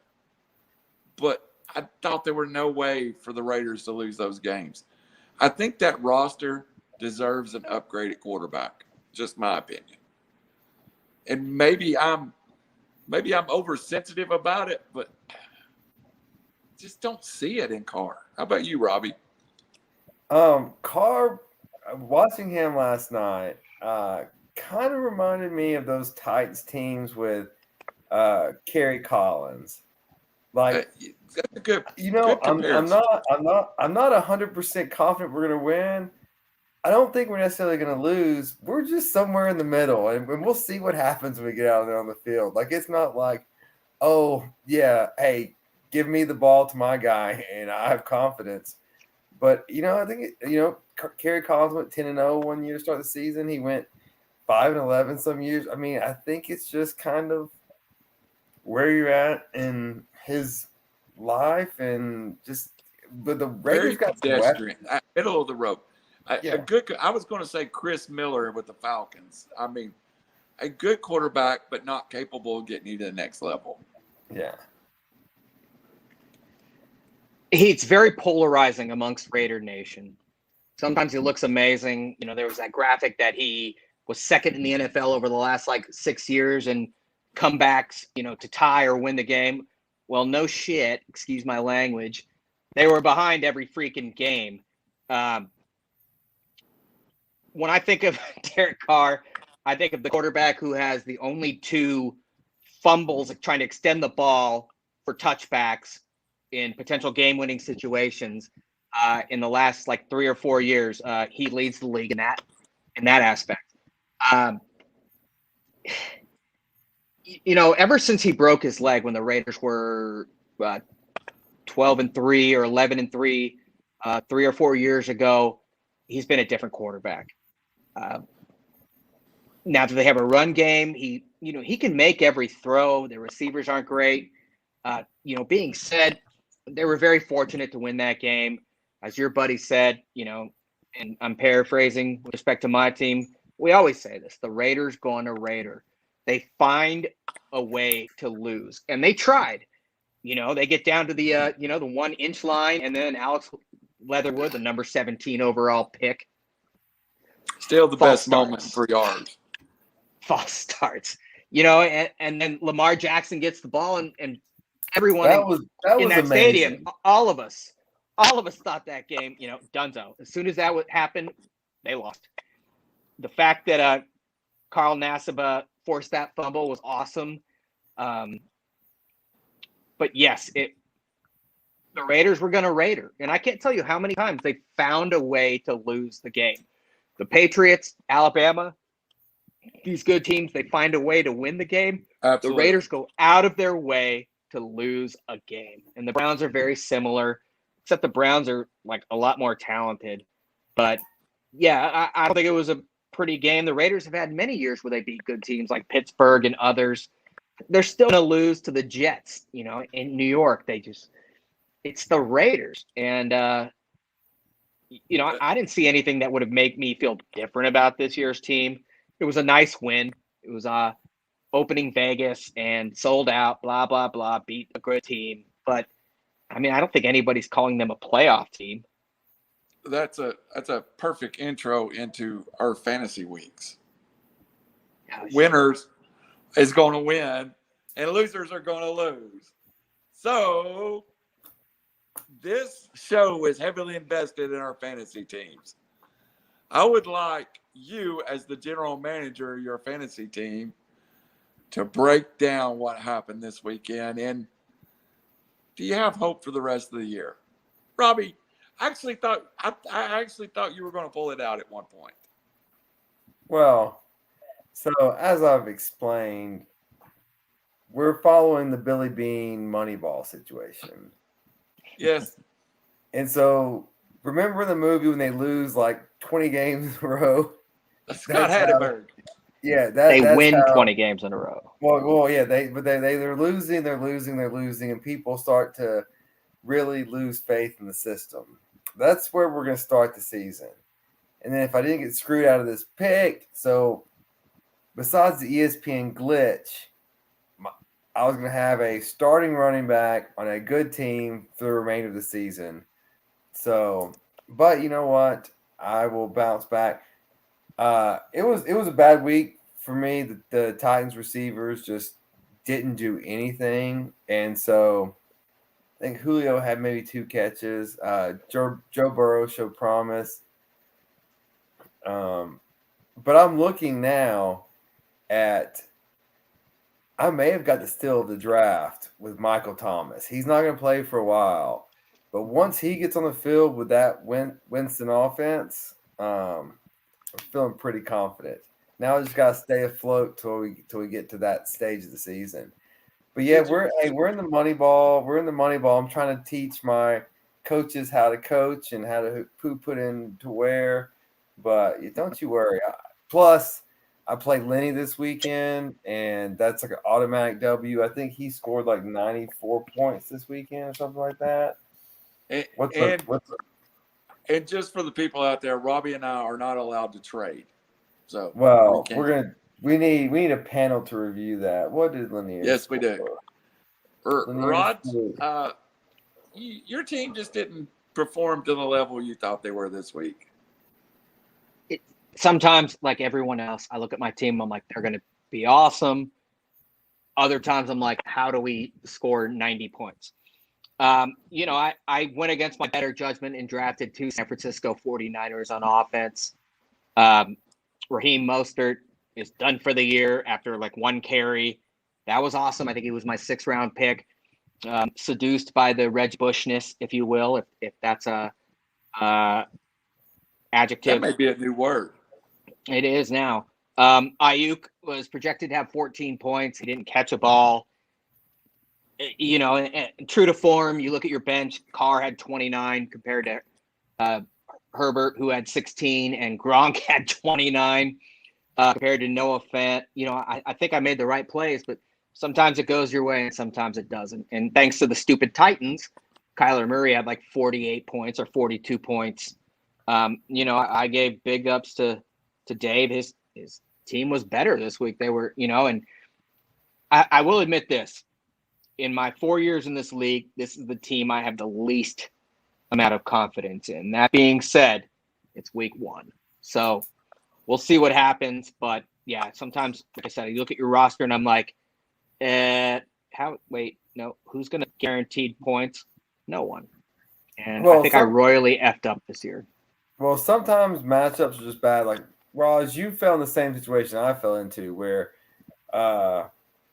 But I thought there were no way for the Raiders to lose those games. I think that roster deserves an upgraded quarterback. Just my opinion. And maybe I'm oversensitive about it, but just don't see it in Carr. How about you, Robbie? Carr, watching him last night, kind of reminded me of those Titans teams with Kerry Collins. Like, that's a good, good I'm not 100% confident we're going to win. I don't think we're necessarily going to lose. We're just somewhere in the middle, and we'll see what happens when we get out there on the field. Like, it's not like, oh yeah, hey, give me the ball to my guy, and I have confidence. But I think Kerry Collins went 10-0 one year to start the season. He went 5-11 some years. I mean, I think it's just kind of where you're at in his life, and just but the Raiders got pedestrian, middle of the road. Yeah. I was going to say Chris Miller with the Falcons. I mean, a good quarterback, but not capable of getting you to the next level. Yeah. It's very polarizing amongst Raider Nation. Sometimes he looks amazing. There was that graphic that he was second in the NFL over the last 6 years and comebacks, to tie or win the game. Well, no shit, excuse my language. They were behind every freaking game. When I think of Derek Carr, I think of the quarterback who has the only 2 fumbles trying to extend the ball for touchbacks in potential game-winning situations in the last 3 or 4 years. He leads the league in that aspect. Ever since he broke his leg when the Raiders were 12-3 or 11-3 3 or 4 years ago, he's been a different quarterback. Now that they have a run game, he can make every throw. The receivers aren't great. Being said, they were very fortunate to win that game. As your buddy said, and I'm paraphrasing with respect to my team, we always say this: the Raiders going to Raider. They find a way to lose, and they tried. They get down to the the 1 inch line, and then Alex Leatherwood, the number 17 overall pick, still the best moment in 3 yards. False starts, and then Lamar Jackson gets the ball, and everyone that was in that amazing. stadium, all of us thought that game, donezo. As soon as that would happen, they lost. The fact that Carl Nassib forced that fumble was awesome. But yes, the Raiders were going to Raider. And I can't tell you how many times they found a way to lose the game. The Patriots, Alabama, these good teams, they find a way to win the game. Absolutely. The Raiders go out of their way to lose a game. And the Browns are very similar, except the Browns are a lot more talented. But yeah, I don't think it was a pretty game. The Raiders have had many years where they beat good teams like Pittsburgh and others. They're still going to lose to the Jets, in New York. It's the Raiders. And, I didn't see anything that would have made me feel different about this year's team. It was a nice win. It was opening Vegas and sold out, blah, blah, blah, beat a good team. But, I don't think anybody's calling them a playoff team. That's a perfect intro into our fantasy weeks. Gosh. Winners is going to win, and losers are going to lose. So this show is heavily invested in our fantasy teams. I would like you, as the general manager of your fantasy team, to break down what happened this weekend. And do you have hope for the rest of the year? Robbie, I actually thought you were going to pull it out at one point. Well, so as I've explained, we're following the Billy Bean Moneyball situation. Yes. And so remember the movie when they lose like 20 games in a row? Scott Hatteberg. Yeah, they that's win how, 20 games in a row. Well, yeah, they're losing, and people start to really lose faith in the system. That's where we're going to start the season. And then if I didn't get screwed out of this pick, so besides the ESPN glitch, I was going to have a starting running back on a good team for the remainder of the season. So, but you know what? I will bounce back. It was a bad week for me. The Titans receivers just didn't do anything, and so I think Julio had maybe 2 catches. Joe Burrow showed promise. But I'm looking now at I may have got the steal of the draft with Michael Thomas. He's not going to play for a while, but once he gets on the field with that Winston offense, I'm feeling pretty confident. Now I just got to stay afloat till we get to that stage of the season. But yeah, we're in the money ball. We're in the money ball. I'm trying to teach my coaches how to coach and how to who put in to where. But don't you worry. Plus, I played Lenny this weekend, and that's like an automatic W. I think he scored like 94 points this weekend or something like that. And just for the people out there, Robbie and I are not allowed to trade. So we need a panel to review that. What did Lanier? Yes, we do. Rod, score? your team just didn't perform to the level you thought they were this week. Sometimes, like everyone else, I look at my team, I'm like, they're going to be awesome. Other times, I'm like, how do we score 90 points? I went against my better judgment and drafted 2 San Francisco 49ers on offense. Raheem Mostert is done for the year after like 1 carry. That was awesome. I think he was my 6th-round pick. Seduced by the Reg Bushness, if you will, if that's a adjective. That may be a new word. It is now. Ayuk was projected to have 14 points. He didn't catch a ball. And true to form, you look at your bench. Carr had 29 compared to Herbert, who had 16, and Gronk had 29 compared to Noah Fant. I think I made the right plays, but sometimes it goes your way and sometimes it doesn't. And thanks to the stupid Titans, Kyler Murray had like 48 points or 42 points. I gave big ups to Dave. His team was better this week. They were, and I will admit this. In my 4 years in this league, this is the team I have the least amount of confidence in. That being said, it's week 1. So we'll see what happens. But yeah, sometimes, like I said, you look at your roster and I'm like, who's going to guaranteed points? No one. And I think I royally effed up this year. Well, sometimes matchups are just bad. Like, Raj, you fell in the same situation I fell into where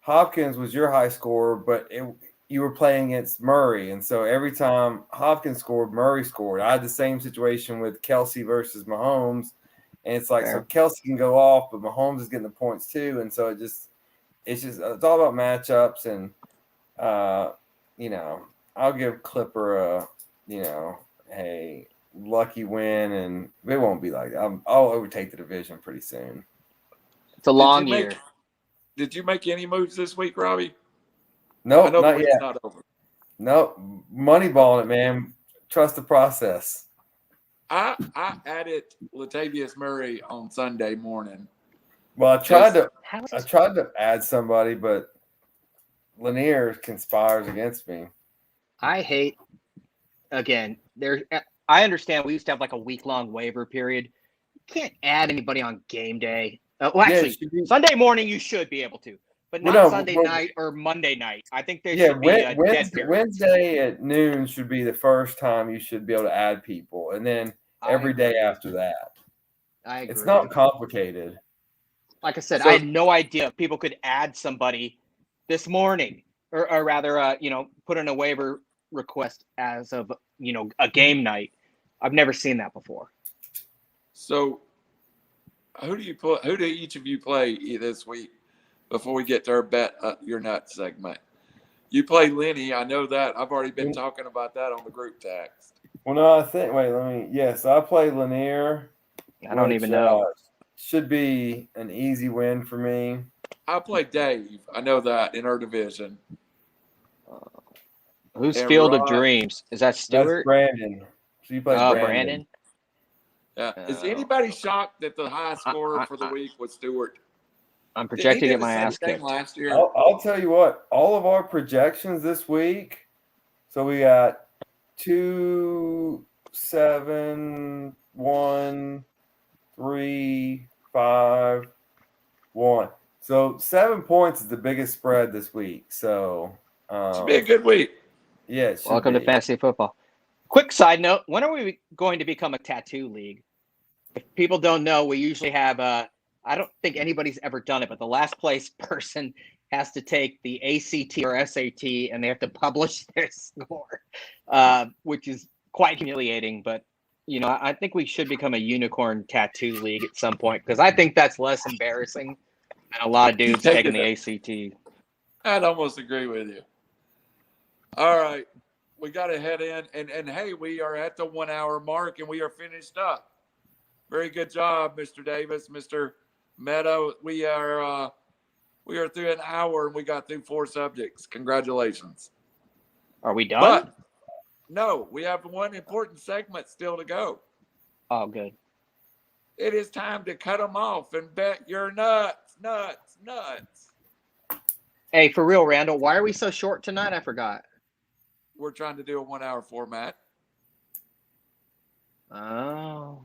Hopkins was your high scorer, but you were playing against Murray. And so every time Hopkins scored, Murray scored. I had the same situation with Kelsey versus Mahomes. And it's like, so Kelsey can go off, but Mahomes is getting the points too. And so it's all about matchups. And, I'll give Clipper a lucky win, and it won't be like that. I'll overtake the division pretty soon. It's a long year. Did you make any moves this week, Robbie? No, not yet. Not over. Nope. Moneyballing it, man. Trust the process. I added Latavius Murray on Sunday morning. Well, I tried to add somebody, but Lanier conspires against me. I hate. Again, I understand we used to have like a week-long waiver period. You can't add anybody on game day. Sunday morning you should be able to. but Well, not no, Sunday well, night or Monday night. I think there yeah, should be a dead period. Wednesday at noon should be the first time you should be able to add people, and then every day after that. I agree. It's not complicated. Like I said, So- I had no idea people could add somebody this morning, or rather, put in a waiver request as of a game night. I've never seen that before. So, who do each of you play this week? Before we get to our bet your nuts segment, you play Lenny. I know that. I've already been talking about that on the group text. Well, no, I think. Wait, Yes, I play Lanier. I don't even know. Should be an easy win for me. I play Dave. I know that in our division. Who's And Field of Rod. Dreams? Is that That's Stewart? Brandon. So you play Brandon. Is anybody shocked that the high scorer for the week was Stewart? I'm projecting Did he at do my the same ass thing kicked. last year. I'll tell you what. All of our projections this week. So we got 2, 7, 1, 3, 5, 1. So 7 points is the biggest spread this week. So Should be a good week. yeah. It should Welcome be. to fantasy football. Quick side note: when are we going to become a tattoo league? If people don't know, we usually have I don't think anybody's ever done it, but the last place person has to take the ACT or SAT, and they have to publish their score, which is quite humiliating. But I think we should become a unicorn tattoo league at some point, because I think that's less embarrassing than a lot of dudes taking the ACT. I'd almost agree with you. All right. We got to head in. And hey, we are at the 1 hour mark and we are finished up. Very good job, Mr. Davis, Mr. Meadow. We are through an hour and we got through 4 subjects. Congratulations. Are we done? But no, we have one important segment still to go. Oh, good. It is time to cut them off and bet your nuts. Hey, for real, Randall, why are we so short tonight? I forgot. We're trying to do a 1 hour format. Oh.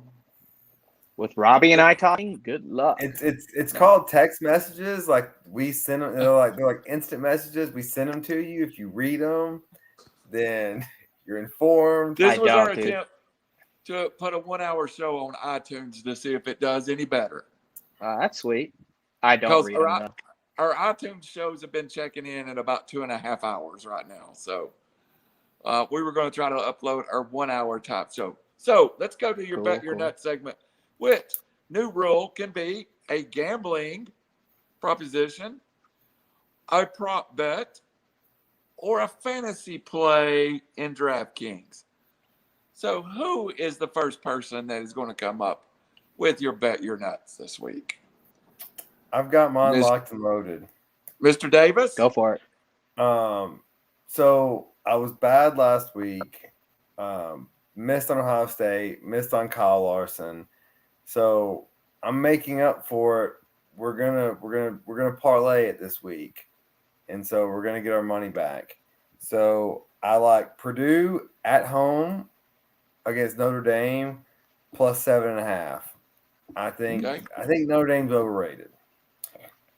With Robbie and I talking, good luck. It's called text messages. Like we send them, they're like instant messages. We send them to you. If you read them, then you're informed. This was our attempt to put a 1 hour show on iTunes to see if it does any better. That's sweet. I don't read them, though. Our iTunes shows have been checking in at about 2.5 hours right now. So we were going to try to upload our 1 hour top show. So let's go to your Bet Your Nut segment, which new rule can be a gambling proposition, a prop bet, or a fantasy play in DraftKings. So who is the first person that is going to come up with your Bet Your Nuts this week? I've got mine locked and loaded. Mr. Davis? Go for it. So I was bad last week. Missed on Ohio State, missed on Kyle Larson. So I'm making up for it. We're gonna parlay it this week. And so we're gonna get our money back. So I like Purdue at home against Notre Dame plus 7.5. I think Notre Dame's overrated.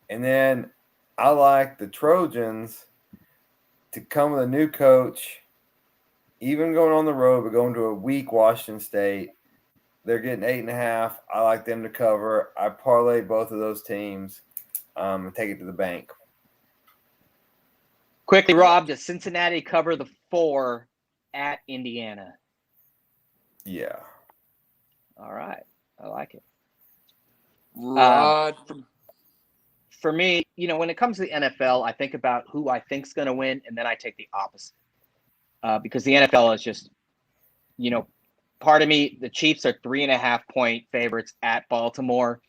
And then I like the Trojans to come with a new coach, even going on the road, but going to a weak Washington State. They're getting 8.5. I like them to cover. I parlay both of those teams and take it to the bank. Quickly, Rob, does Cincinnati cover the 4 at Indiana? Yeah. All right. I like it. Rod. For me, when it comes to the NFL, I think about who I think's going to win, and then I take the opposite. Because the NFL is just, part of me, the Chiefs are 3.5-point favorites at Baltimore.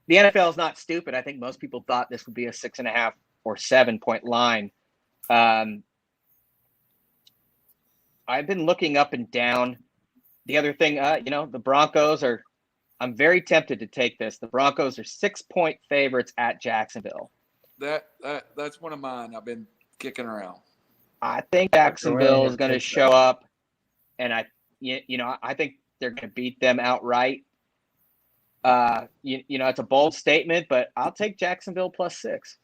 The NFL is not stupid. I think most people thought this would be a 6.5 or 7-point line. I've been looking up and down. The other thing, the Broncos are. I'm very tempted to take this. The Broncos are 6-point favorites at Jacksonville. That's one of mine. I've been kicking around. I think Jacksonville is going to show up, and I think they're going to beat them outright. It's a bold statement, but I'll take Jacksonville plus 6.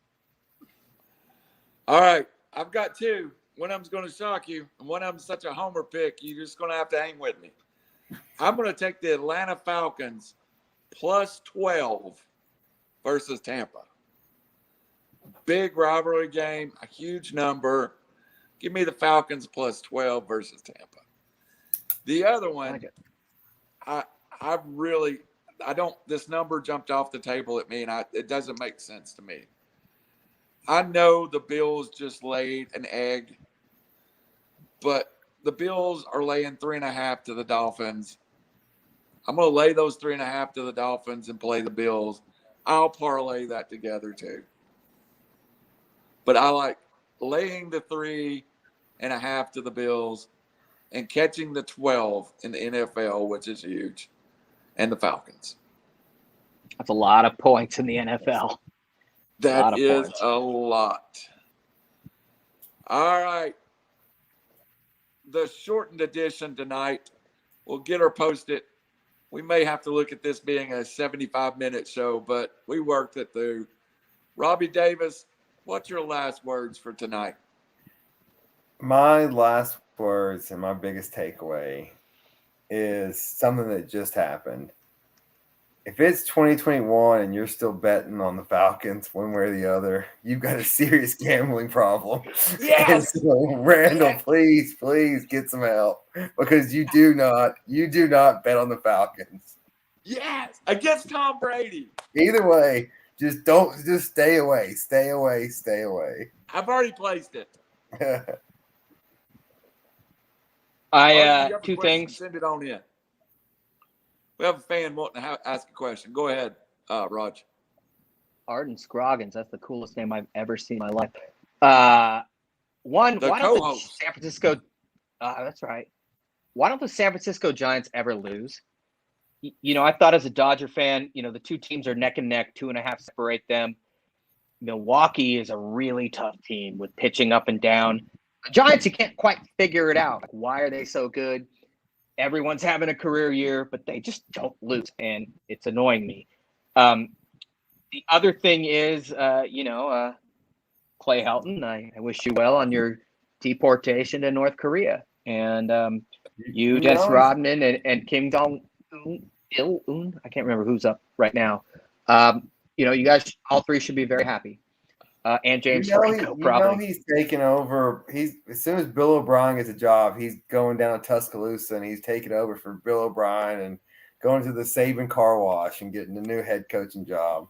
All right. I've got two. One of them's going to shock you, and one of them's such a homer pick, you're just going to have to hang with me. I'm going to take the Atlanta Falcons plus 12 versus Tampa. Big rivalry game, a huge number. Give me the Falcons plus 12 versus Tampa. The other one, this number jumped off the table at me, and it doesn't make sense to me. I know the Bills just laid an egg, but the Bills are laying 3.5 to the Dolphins. I'm going to lay those 3.5 to the Dolphins and play the Bills. I'll parlay that together too. But I like laying the 3.5 to the Bills and catching the 12 in the NFL, which is huge, and the Falcons. That's a lot of points in the NFL. That is a lot. All right. The shortened edition tonight. We'll get her posted. We may have to look at this being a 75-minute show, but we worked it through. Robbie Davis, what's your last words for tonight? My last words and my biggest takeaway is something that just happened. If it's 2021 and you're still betting on the Falcons one way or the other, you've got a serious gambling problem. Yes. And so, Randall, please get some help, because you do not bet on the Falcons. Yes, against Tom Brady. Either way, just stay away. Stay away. I've already placed it. Two things. Send it on in. We have a fan wanting to ask a question. Go ahead, Raj. Arden Scroggins. That's the coolest name I've ever seen in my life. Why don't the San Francisco? That's right. Why don't the San Francisco Giants ever lose? I thought as a Dodger fan, the two teams are neck and neck, 2.5 separate them. Milwaukee is a really tough team with pitching up and down. The Giants, you can't quite figure it out. Why are they so good? Everyone's having a career year, but they just don't lose, and it's annoying me. The other thing is, Clay Helton, I wish you well on your deportation to North Korea. And Dennis Rodman and Kim Jong-un, I can't remember who's up right now. You guys, all three should be very happy. And James Franco, probably. He's taking over. As soon as Bill O'Brien gets a job, he's going down to Tuscaloosa and he's taking over for Bill O'Brien and going to the Saban car wash and getting a new head coaching job.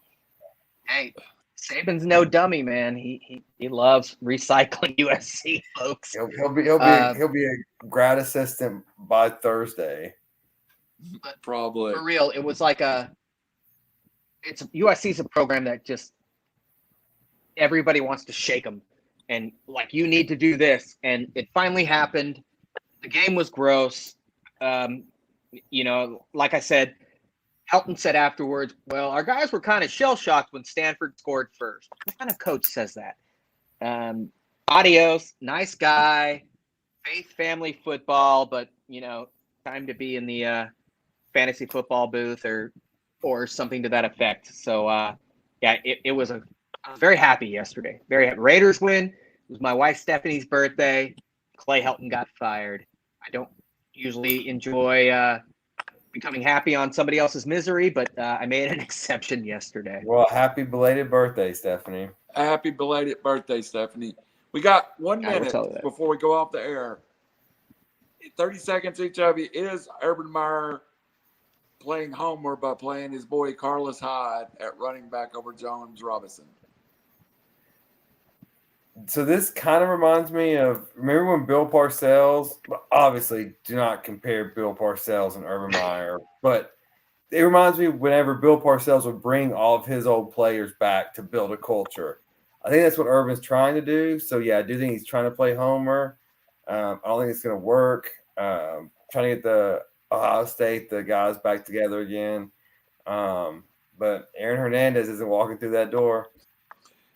Hey, Saban's no dummy, man. He loves recycling USC folks. He'll be a grad assistant by Thursday. Probably. For real, it was like USC's a program that just everybody wants to shake them and you need to do this. And it finally happened. The game was gross. Like I said, Helton said afterwards, well, our guys were kind of shell-shocked when Stanford scored first. What kind of coach says that? Adios, nice guy, faith family football, but, time to be in the fantasy football booth or something to that effect. So, it was I was very happy yesterday. Very happy. Raiders win. It was my wife Stephanie's birthday. Clay Helton got fired. I don't usually enjoy becoming happy on somebody else's misery, but I made an exception yesterday. Well, happy belated birthday, Stephanie. Happy belated birthday, Stephanie. We got 1 minute before we go off the air. 30 seconds each of you. Is Urban Meyer playing homer by playing his boy Carlos Hyde at running back over Jones Robinson? So this kind of reminds me of, remember when Bill Parcells, obviously do not compare Bill Parcells and Urban Meyer, but it reminds me whenever Bill Parcells would bring all of his old players back to build a culture. I think that's what Urban's trying to do. So, yeah, I do think he's trying to play homer. I don't think it's going to work. Trying to get the Ohio State, the guys back together again. But Aaron Hernandez isn't walking through that door.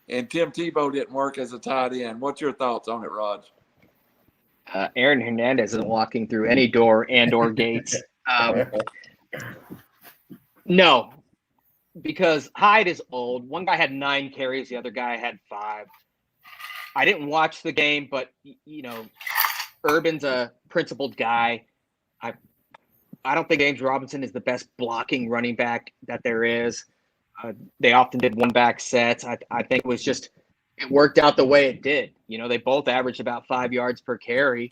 And Tim Tebow didn't work as a tight end. What's your thoughts on it, Raj? Aaron Hernandez isn't walking through any door and or gates. No, because Hyde is old. One guy had 9 carries. The other guy had 5. I didn't watch the game, but Urban's a principled guy. I don't think James Robinson is the best blocking running back that there is. They often did one-back sets. I think it was just it worked out the way it did. They both averaged about 5 yards per carry.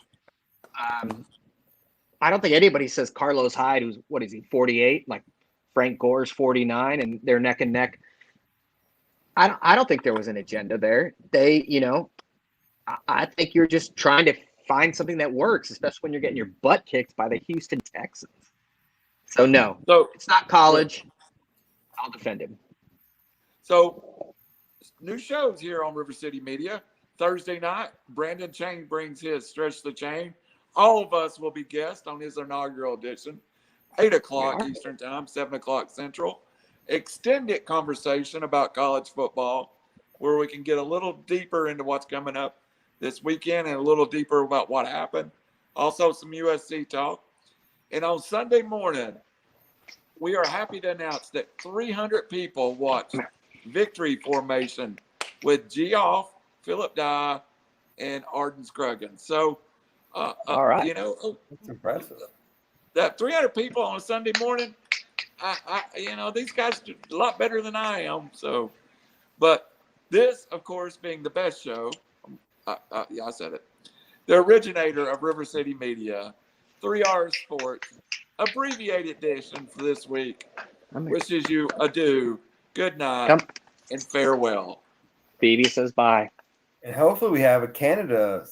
I don't think anybody says Carlos Hyde, who's, 48? Like Frank Gore's 49, and they're neck and neck. I don't think there was an agenda there. I think you're just trying to find something that works, especially when you're getting your butt kicked by the Houston Texans. So no, it's not college. I'll defend him. So new shows here on River City Media. Thursday night, Brandon Chain brings his Stretch the Chain. All of us will be guests on his inaugural edition. 8 o'clock Eastern Time, 7 o'clock Central. Extended conversation about college football where we can get a little deeper into what's coming up this weekend and a little deeper about what happened. Also some USC talk. And on Sunday morning, we are happy to announce that 300 people watched Victory Formation with Geoff, Philip Dye, and Arden Scruggins. So, all right. That's impressive. That 300 people on a Sunday morning, these guys do a lot better than I am. So, but this, of course, being the best show, I said it, the originator of River City Media, 3R Sports, abbreviated edition for this week, wishes you adieu, good night, and farewell. Phoebe says bye. And hopefully we have a Canada